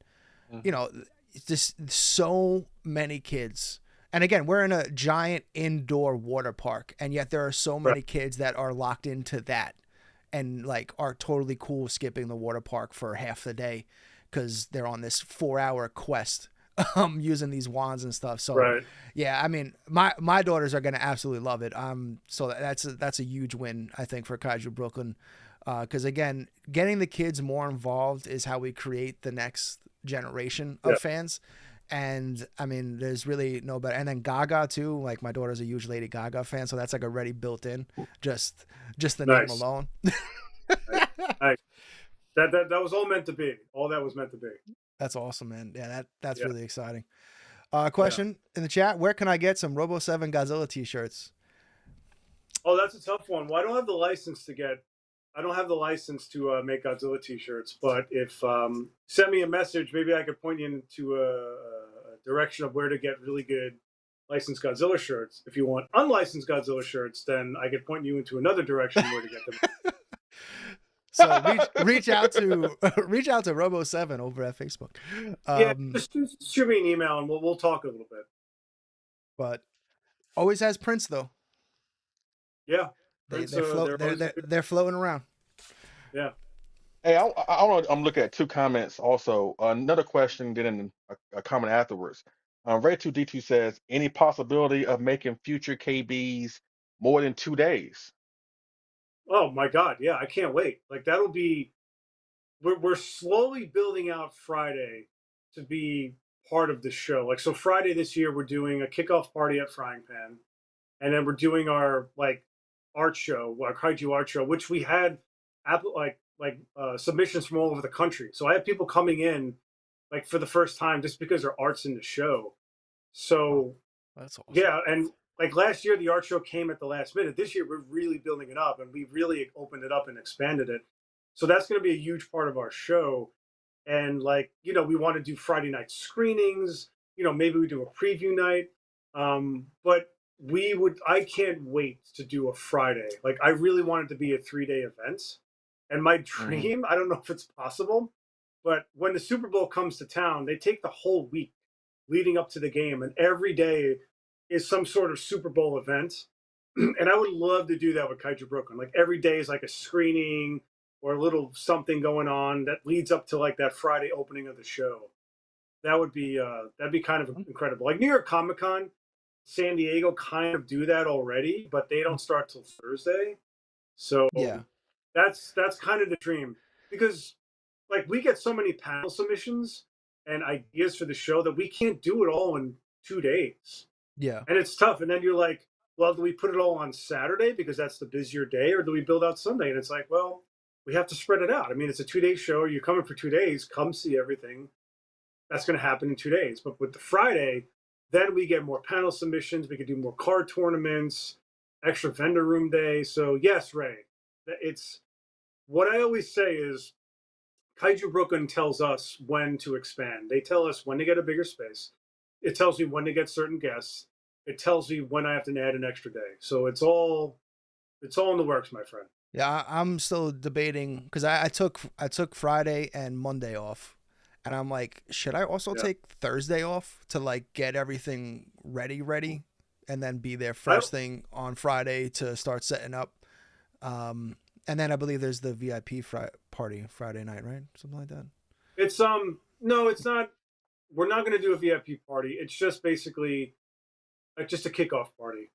you hmm know, it's just so many kids. And again, we're in a giant indoor water park, and yet there are so right, many kids that are locked into that and like are totally cool skipping the water park for half the day because they're on this 4 hour quest using these wands and stuff. So right. yeah, I mean, my daughters are gonna absolutely love it. So that's a huge win, I think, for Kaiju Brooklyn. Because again, getting the kids more involved is how we create the next generation Yeah, of fans. And I mean, there's really no better. And then Gaga too. Like my daughter's a huge Lady Gaga fan, so that's like already built in. Just just the name nice, alone. nice, nice. That was all meant to be. All that was meant to be. That's awesome, man. Yeah, that's Yeah, really exciting. yeah. Question in the chat: where can I get some Robo7 Godzilla T-shirts? Oh, that's a tough one. Well, I don't have the license to get. I don't have the license to make Godzilla T-shirts. But if send me a message, maybe I could point you into a direction of where to get really good licensed Godzilla shirts. If you want unlicensed Godzilla shirts, then I could point you into another direction where to get them. So reach out to reach out to Robo7 over at Facebook. Yeah, Um, just shoot me an email and we'll talk a little bit. but always has prints though. Yeah, They prints. they're float They're always they're floating around. yeah. Hey, I want I'm looking at two comments also. Another question, then a comment afterwards. Ray2D2 says, any possibility of making future KBs more than 2 days? Oh my God, yeah, I can't wait. Like that'll be. We're slowly building out Friday to be part of the show. Like so, Friday this year we're doing a kickoff party at Frying Pan, and then we're doing our like art show, our kaiju art show, which we had submissions from all over the country. So I have people coming in like for the first time just because their art's in the show. Oh, So that's awesome. yeah, and like last year the art show came at the last minute. This year we're really building it up and we really opened it up and expanded it. So that's going to be a huge part of our show. And like, we want to do Friday night screenings, maybe we do a preview night. But I can't wait to do a Friday. Like I really want it to be a 3-day event. And my hmm dream, I don't know if it's possible, but when the Super Bowl comes to town, they take the whole week leading up to the game, and every day is some sort of Super Bowl event. And I would love to do that with Kaiju Brooklyn. Like every day is like a screening or a little something going on that leads up to like that Friday opening of the show. That'd be kind of incredible. Like New York Comic Con, San Diego kind of do that already, but they don't start till Thursday. So Yeah, that's kind of the dream because like we get so many panel submissions and ideas for the show that we can't do it all in 2 days, yeah, and it's tough. And then you're like, well, do we put it all on Saturday because that's the busier day, or do we build out Sunday? And it's like, well, we have to spread it out. I mean, it's a 2-day show. You're coming for 2 days. Come see everything. That's going to happen in 2 days. But with the Friday, then we get more panel submissions. We could do more card tournaments, extra vendor room day. So yes, Ray, it's what I always say is Kaiju Brooklyn tells us when to expand. They tell us when to get a bigger space. It tells me when to get certain guests. It tells me when I have to add an extra day. So it's all in the works, my friend. Yeah, I'm still debating because I took Friday and Monday off, and I'm like, should I also Yeah. take Thursday off to like get everything ready, and then be there I first thing on Friday to start setting up. And then I believe there's the VIP party Friday night, right? Something like that. It's no, it's not. We're not going to do a VIP party. It's just basically like just a kickoff party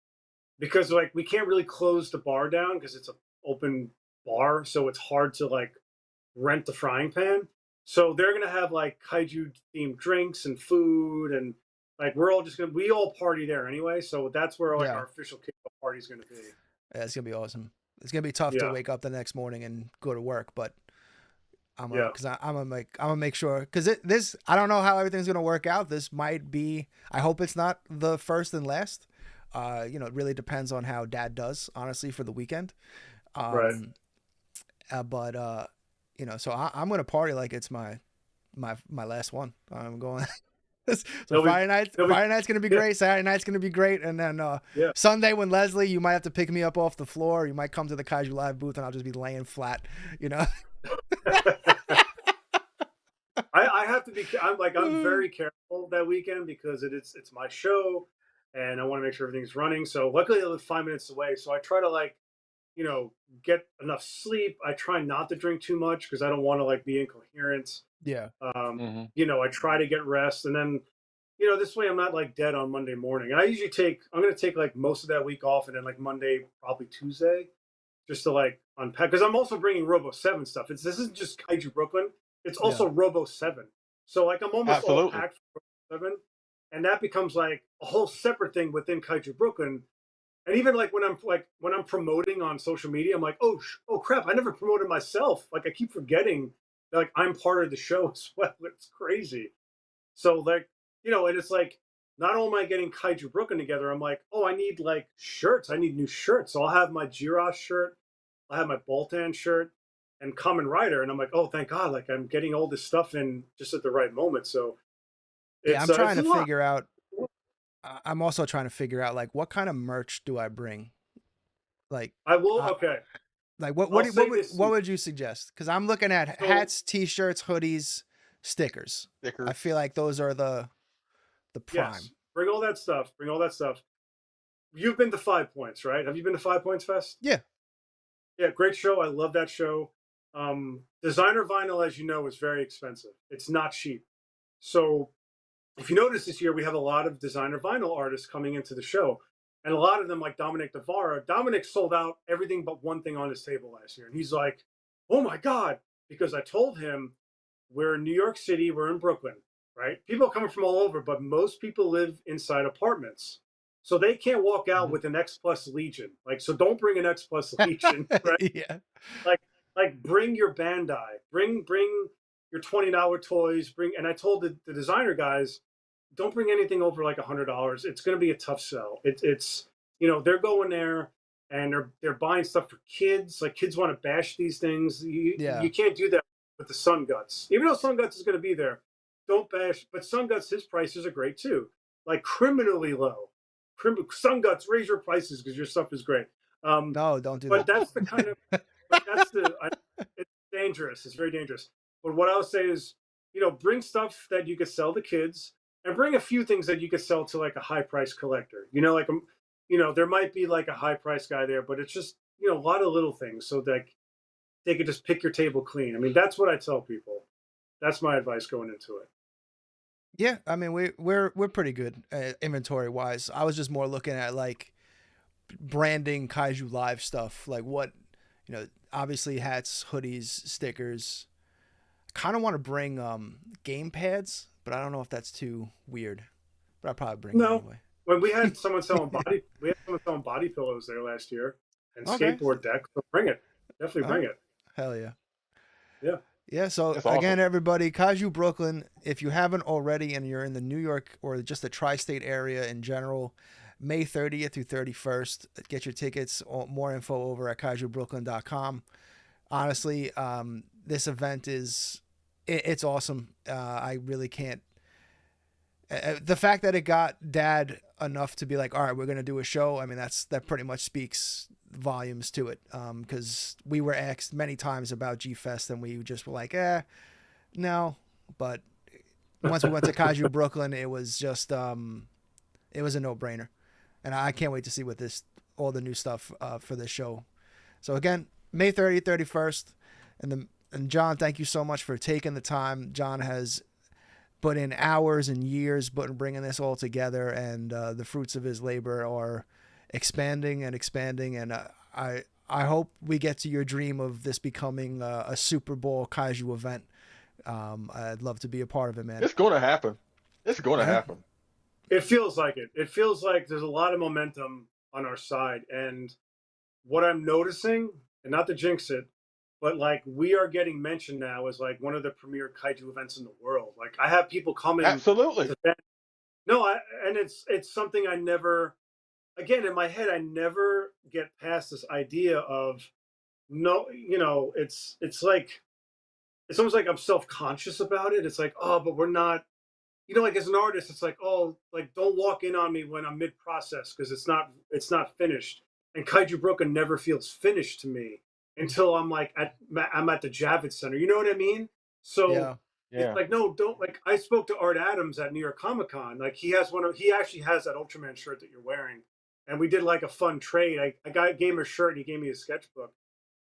because like we can't really close the bar down because it's an open bar, so it's hard to like rent the frying pan. So they're gonna have like kaiju themed drinks and food and like we all party there anyway. So that's where like Yeah. our official kickoff party is gonna be. Yeah, it's gonna be awesome. It's gonna be tough to Yeah. wake up the next morning and go to work, but I'm Yeah. because I'm gonna make sure because this I don't know how everything's gonna work out. This might be. I hope it's not the first and last. You know, it really depends on how Dad does, honestly, for the weekend. Right. But you know, so I'm gonna party like it's my last one. I'm going. So They'll be- Friday night's gonna be Yeah. great. Saturday night's gonna be great, and then Yeah. Sunday when Leslie, you might have to pick me up off the floor. You might come to the Kaiju Live booth, and I'll just be laying flat. You know. I have to be. I'm very careful that weekend because it's my show, and I want to make sure everything's running. So luckily I live 5 minutes away, so I try to like get enough sleep. I try not to drink too much because I don't want to like be incoherent. Yeah. I try to get rest, and then this way I'm not like dead on Monday morning. And I'm going to take like most of that week off, and then like Monday, probably Tuesday, just to like unpack because I'm also bringing Robo7 stuff. This isn't just Kaiju Brooklyn. It's also Robo7. So like I'm almost all Absolutely. packed for Robo7, and that becomes like a whole separate thing within Kaiju Brooklyn. And even like when I'm promoting on social media, I'm like, oh crap, I never promoted myself. Like I keep forgetting that like I'm part of the show as well. It's crazy. So like and it's like not only am I getting Kaiju Brooklyn together, I'm like, oh, I need like shirts. I need new shirts. So I'll have my Jiros shirt, I'll have my Boltan shirt, and Kamen Rider, and I'm like, oh, thank God, like I'm getting all this stuff in just at the right moment. So Yeah, I'm trying it's to a lot. figure out. I'm also trying to figure out like what kind of merch do I bring? Like I will. uh, Okay. like what I'll say this. what would you suggest? Because I'm looking at So- hats, t-shirts, hoodies, stickers. Stickers. I feel like those are the prime. Yes. Bring all that stuff. Bring all that stuff. You've been to 5 Points, right? Have you been to 5 Points Fest? Yeah. Yeah, great show. I love that show. Designer vinyl, as you know, is very expensive. It's not cheap. So if you notice this year, we have a lot of designer vinyl artists coming into the show. And a lot of them, like Dominic Devara, Dominic sold out everything but one thing on his table last year. And he's like, oh my God, because I told him we're in New York City, we're in Brooklyn, right? People are coming from all over, but most people live inside apartments. So they can't walk out with an X Plus Legion. Like, so don't bring an X Plus Legion, right? Yeah. Like bring your Bandai, bring your $20 toys, and I told the designer guys, don't bring anything over like $100. It's going to be a tough sell. It's they're going there and they're buying stuff for kids. Like kids want to bash these things. You can't do that with the Sun Guts. Even though Sun Guts is going to be there, don't bash. But Sun Guts, his prices are great too, like criminally low. Sun Guts, raise your prices because your stuff is great. No, don't do but that. that's the kind of. But it's dangerous. It's very dangerous. But what I would say is, bring stuff that you could sell to kids, and bring a few things that you could sell to like a high price collector. There might be like a high price guy there, but it's just a lot of little things so that they could just pick your table clean. I mean, that's what I tell people. That's my advice going into it. Yeah, I mean we're pretty good inventory wise. I was just more looking at like branding Kaiju Live stuff, like what obviously hats, hoodies, stickers. I kind of want to bring game pads, but I don't know if that's too weird. But I'll probably bring it anyway. When we had someone selling body pillows there last year and skateboard decks. So bring it. Definitely bring it. Hell yeah. Yeah. Yeah, so That's again, awesome. everybody, Kaiju Brooklyn, if you haven't already and you're in the New York or just the tri-state area in general, May 30th through 31st, get your tickets, more info over at kaijubrooklyn.com. Honestly, this event is it's awesome. I really can't. The fact that it got Dad enough to be like, all right, we're gonna do a show. I mean, that pretty much speaks volumes to it. Because we were asked many times about G Fest, and we just were like, no. But once we went to Kaiju Brooklyn, it was just it was a no brainer, and I can't wait to see what all the new stuff for this show. So again, May 30th, 31st, and John, thank you so much for taking the time. John has put in hours and years bringing this all together, and the fruits of his labor are expanding and expanding. And I hope we get to your dream of this becoming a Super Bowl Kaiju event. I'd love to be a part of it, man. It's going to happen. It's going to happen. It feels like it. It feels like there's a lot of momentum on our side. And what I'm noticing, and not to jinx it, but like we are getting mentioned now as like one of the premier kaiju events in the world. Like I have people coming. Absolutely. No, and it's something I never, again, in my head, I never get past this idea of no, it's like, it's almost like I'm self-conscious about it. It's like, oh, but we're not, like as an artist, it's like, oh, like don't walk in on me when I'm mid-process because it's not finished. And Kaiju Brooklyn never feels finished to me until I'm like I'm at the Javits Center. You know what I mean? So it's like, no, don't, like I spoke to Art Adams at New York Comic Con. Like he actually has that Ultraman shirt that you're wearing. And we did like a fun trade. I gave him a shirt and he gave me a sketchbook.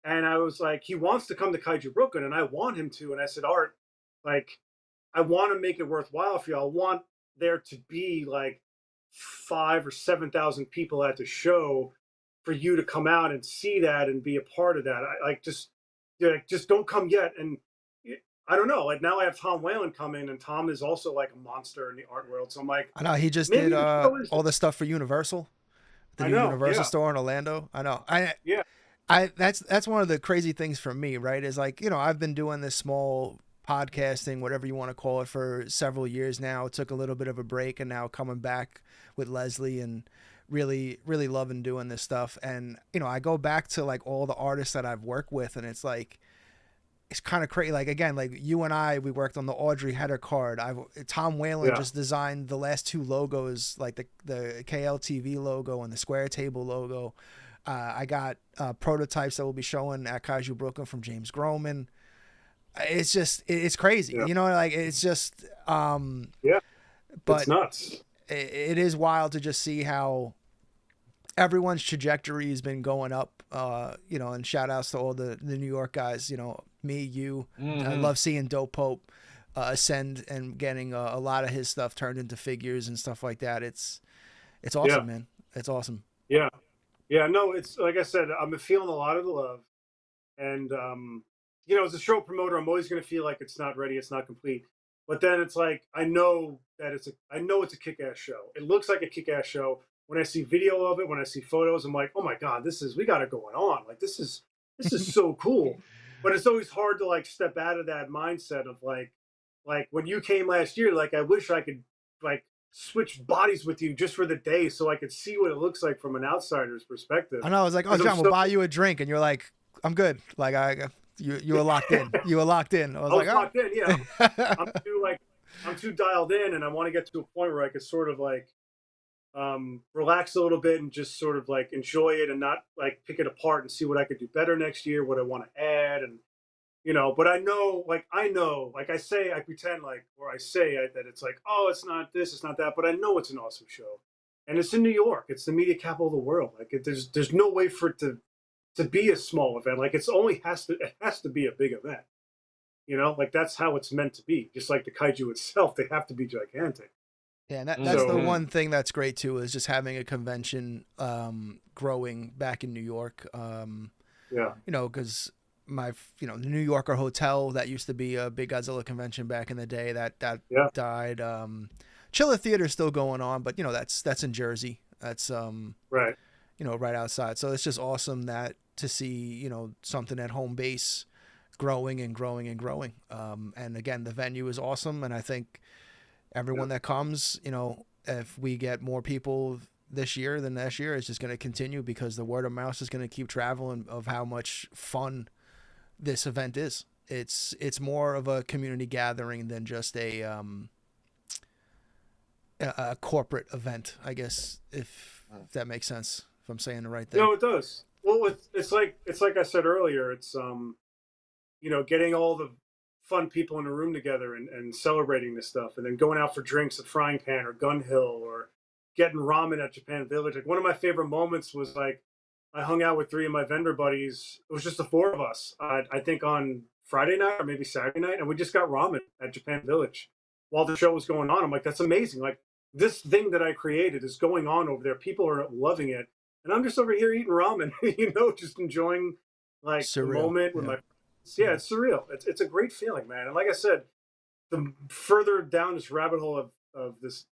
And I was like, he wants to come to Kaiju Brooklyn and I want him to. And I said, Art, like, I want to make it worthwhile for you. I want there to be like 5,000 or 7,000 people at the show for you to come out and see that and be a part of that. I like just don't come yet. And I don't know. Like now I have Tom Whalen come in, and Tom is also like a monster in the art world. So I'm like, I know he just did all the stuff for Universal, the new Universal store in Orlando. I know. That's one of the crazy things for me, right? Is like, I've been doing this small podcasting, whatever you want to call it, for several years now. It took a little bit of a break, and now coming back with Leslie and really, really loving doing this stuff. And, I go back to like all the artists that I've worked with, and it's like, it's kind of crazy. Like, again, like you and I, we worked on the Audrey header card. Tom Whalen just designed the last two logos, like the KLTV logo and the Square Table logo. I got prototypes that will be showing at Kaiju Brooklyn from James Groman. It's just, it's crazy. Like it's just, but it's nuts. It is wild to just see how everyone's trajectory has been going up, and shout outs to all the New York guys, me, you. I love seeing Dope Pope ascend and getting a lot of his stuff turned into figures and stuff like that. It's awesome, man. It's awesome. Yeah. Yeah, no, it's like I said, I'm feeling a lot of the love. And, as a show promoter, I'm always going to feel like it's not ready, it's not complete. But then it's like, I know it's a kick-ass show. It looks like a kick-ass show. When I see video of it, when I see photos, I'm like, oh my God, we got it going on. Like, this is so cool. But it's always hard to like step out of that mindset of like when you came last year, like, I wish I could like switch bodies with you just for the day so I could see what it looks like from an outsider's perspective. I know. I was like, oh, John, we'll buy you a drink. And you're like, I'm good. Like, you were locked in. You were locked in. I was locked in, yeah. I'm too dialed in, and I want to get to a point where I could sort of like relax a little bit and just sort of like enjoy it and not like pick it apart and see what I could do better next year, what I want to add. And, but I know, like I say, I pretend like, or I say that it's like, oh, it's not this, it's not that, but I know it's an awesome show. And it's in New York. It's the media capital of the world. Like there's no way for it to be a small event. Like it has to be a big event. Like that's how it's meant to be. Just like the kaiju itself, they have to be gigantic. Yeah, and that's the one thing that's great too, is just having a convention growing back in New York. Because the New Yorker Hotel that used to be a big Godzilla convention back in the day that died. Chiller Theater is still going on, but that's in Jersey. That's right. Right outside. So it's just awesome to see something at home base growing and growing and growing. And again, the venue is awesome, and I think everyone that comes, if we get more people this year than last year, it's just going to continue because the word of mouth is going to keep traveling of how much fun this event is. it's more of a community gathering than just a corporate event, I guess, if that makes sense, if I'm saying the right thing. No, it does. Well, it's like I said earlier. It's getting all the fun people in a room together and celebrating this stuff, and then going out for drinks at Frying Pan or Gun Hill or getting ramen at Japan Village. Like one of my favorite moments was like I hung out with 3 of my vendor buddies. It was just the 4 of us. I think on Friday night or maybe Saturday night, and we just got ramen at Japan Village while the show was going on. I'm like, that's amazing. Like this thing that I created is going on over there. People are loving it, and I'm just over here eating ramen, just enjoying like Surreal. the moment with my. Yeah, it's surreal. It's a great feeling, man. And like I said, the further down this rabbit hole of this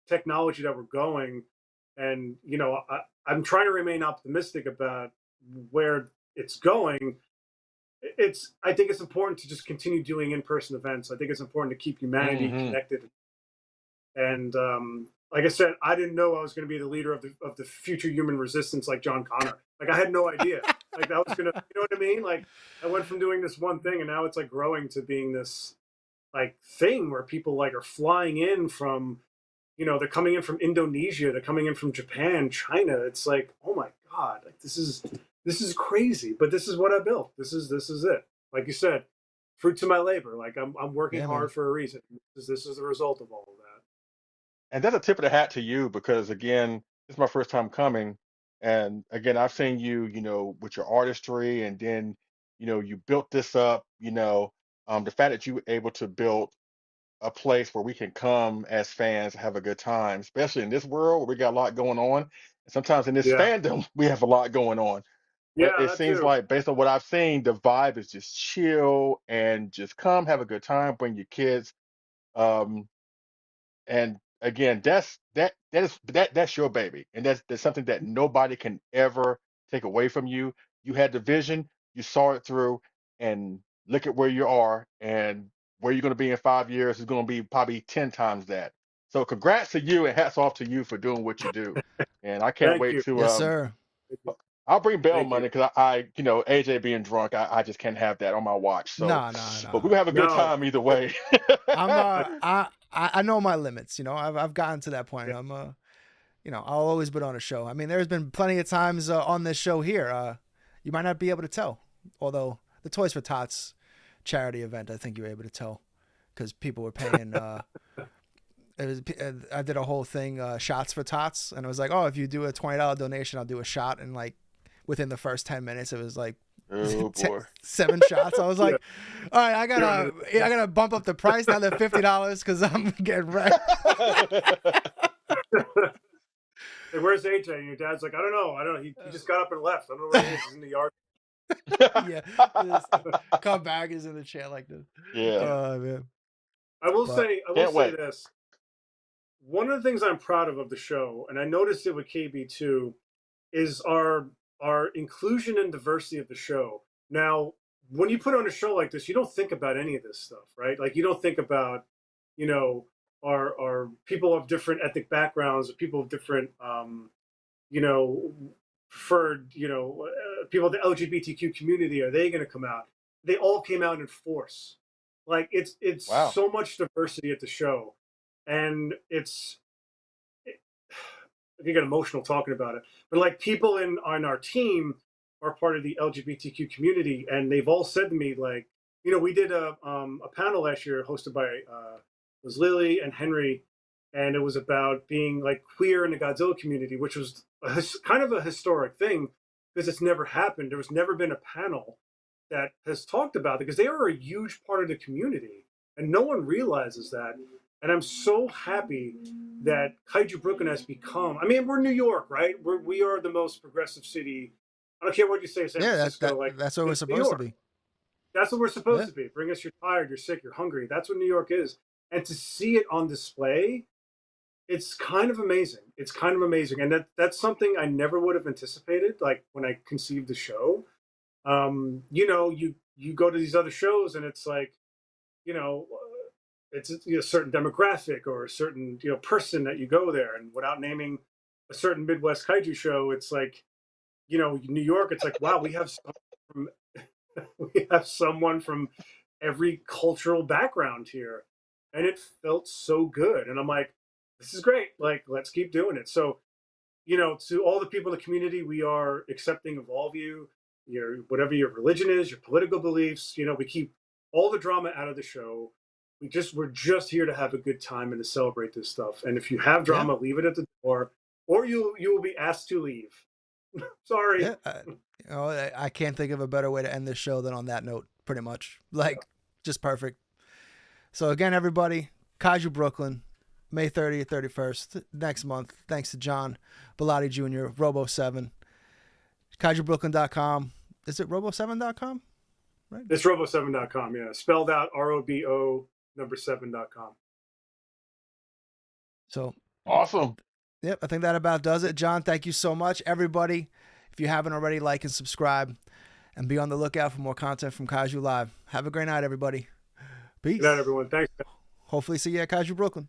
technology that we're going, and I'm trying to remain optimistic about where it's going. I think it's important to just continue doing in-person events. I think it's important to keep humanity connected. And like I said, I didn't know I was going to be the leader of the future human resistance like John Connor. Like I had no idea. Like that was gonna, you know what I mean? Like I went from doing this one thing, and now it's like growing to being this like thing where people like are flying in from, they're coming in from Indonesia, they're coming in from Japan, China. It's like, oh my God, like this is crazy. But this is what I built. This is it. Like you said, fruit to my labor. Like I'm working hard for a reason. This is the result of all of that. And that's a tip of the hat to you because again, this is my first time coming. And again, I've seen you, with your artistry and then, you built this up, the fact that you were able to build a place where we can come as fans, have a good time, especially in this world where we got a lot going on. And sometimes in this Yeah. fandom, we have a lot going on. But Yeah, it that seems too. like based on what I've seen, the vibe is just chill and just come, have a good time, bring your kids. Um, and again, that's your baby, and that's something that nobody can ever take away from you. You had the vision, you saw it through, and look at where you are, and where you're going to be in 5 years is going to be probably 10 times that. So congrats to you, and hats off to you for doing what you do. And I can't Thank wait you. to Yes, sir. I'll bring bail Thank you. money because AJ being drunk, I just can't have that on my watch. So, No. but we will have a good No. time either way. I'm I know my limits. I've gotten to that point. I'm I'll always put on a show. I mean, there's been plenty of times on this show here. You might not be able to tell, although the Toys for Tots charity event, I think you were able to tell because people were paying. I did a whole thing, shots for tots, and it was like, oh, if you do a $20 donation, I'll do a shot, and like within the first 10 minutes, it was like Oh boy. 7 shots. I was like, all right, I gotta bump up the price now to $50 because I'm getting wrecked. Hey, where's AJ? And your dad's like, I don't know. He just got up and left. I don't know where he is. He's in the yard. Yeah, come back is in the chair like this. Yeah. Oh man. I will But say can't wait. this. One of the things I'm proud of the show, and I noticed it with KB too, is our inclusion and diversity of the show. Now, when you put on a show like this, you don't think about any of this stuff, right? Like you don't think about, our people of different ethnic backgrounds, or people of different, preferred, people of the LGBTQ community. Are they going to come out? They all came out in force. Like it's Wow. so much diversity at the show, and I get emotional talking about it. But like people on our team are part of the LGBTQ community, and they've all said to me like, we did a panel last year hosted by was Lily and Henry, and it was about being like queer in the Godzilla community, which was kind of a historic thing because it's never happened. There was never been a panel that has talked about it because they are a huge part of the community, and no one realizes that. And I'm so happy that Kaiju Brooklyn has become. I mean, we're New York, right? We are the most progressive city. I don't care what you say, San Francisco. That's what we're supposed to be. That's what we're supposed to be. Bring us. You're tired. You're sick. You're hungry. That's what New York is. And to see it on display, it's kind of amazing. It's kind of amazing, and that's something I never would have anticipated. Like when I conceived the show, you go to these other shows, and it's like, it's a certain demographic or a certain person that you go there, and without naming a certain Midwest kaiju show, it's like, New York. It's like, wow, we have someone from every cultural background here. And it felt so good. And I'm like, this is great. Like, let's keep doing it. So, to all the people in the community, we are accepting of all of you, whatever your religion is, your political beliefs. We keep all the drama out of the show. We're just here to have a good time and to celebrate this stuff. And if you have drama, leave it at the door, or you will be asked to leave. Sorry. Yeah, I can't think of a better way to end this show than on that note. Pretty much, just perfect. So again, everybody, Kaiju Brooklyn, May 30th, 31st, next month. Thanks to John Bellotti Jr., Robo7, KaijuBrooklyn.com. Is it Robo7.com? Right? It's Robo7.com, yeah. Spelled out ROBO7.com. So awesome. Yep, I think that about does it. John, thank you so much. Everybody, if you haven't already, like and subscribe, and be on the lookout for more content from Kaiju Live. Have a great night, everybody. Peace. Good night, everyone. Thanks. Hopefully see you at Kaiju Brooklyn.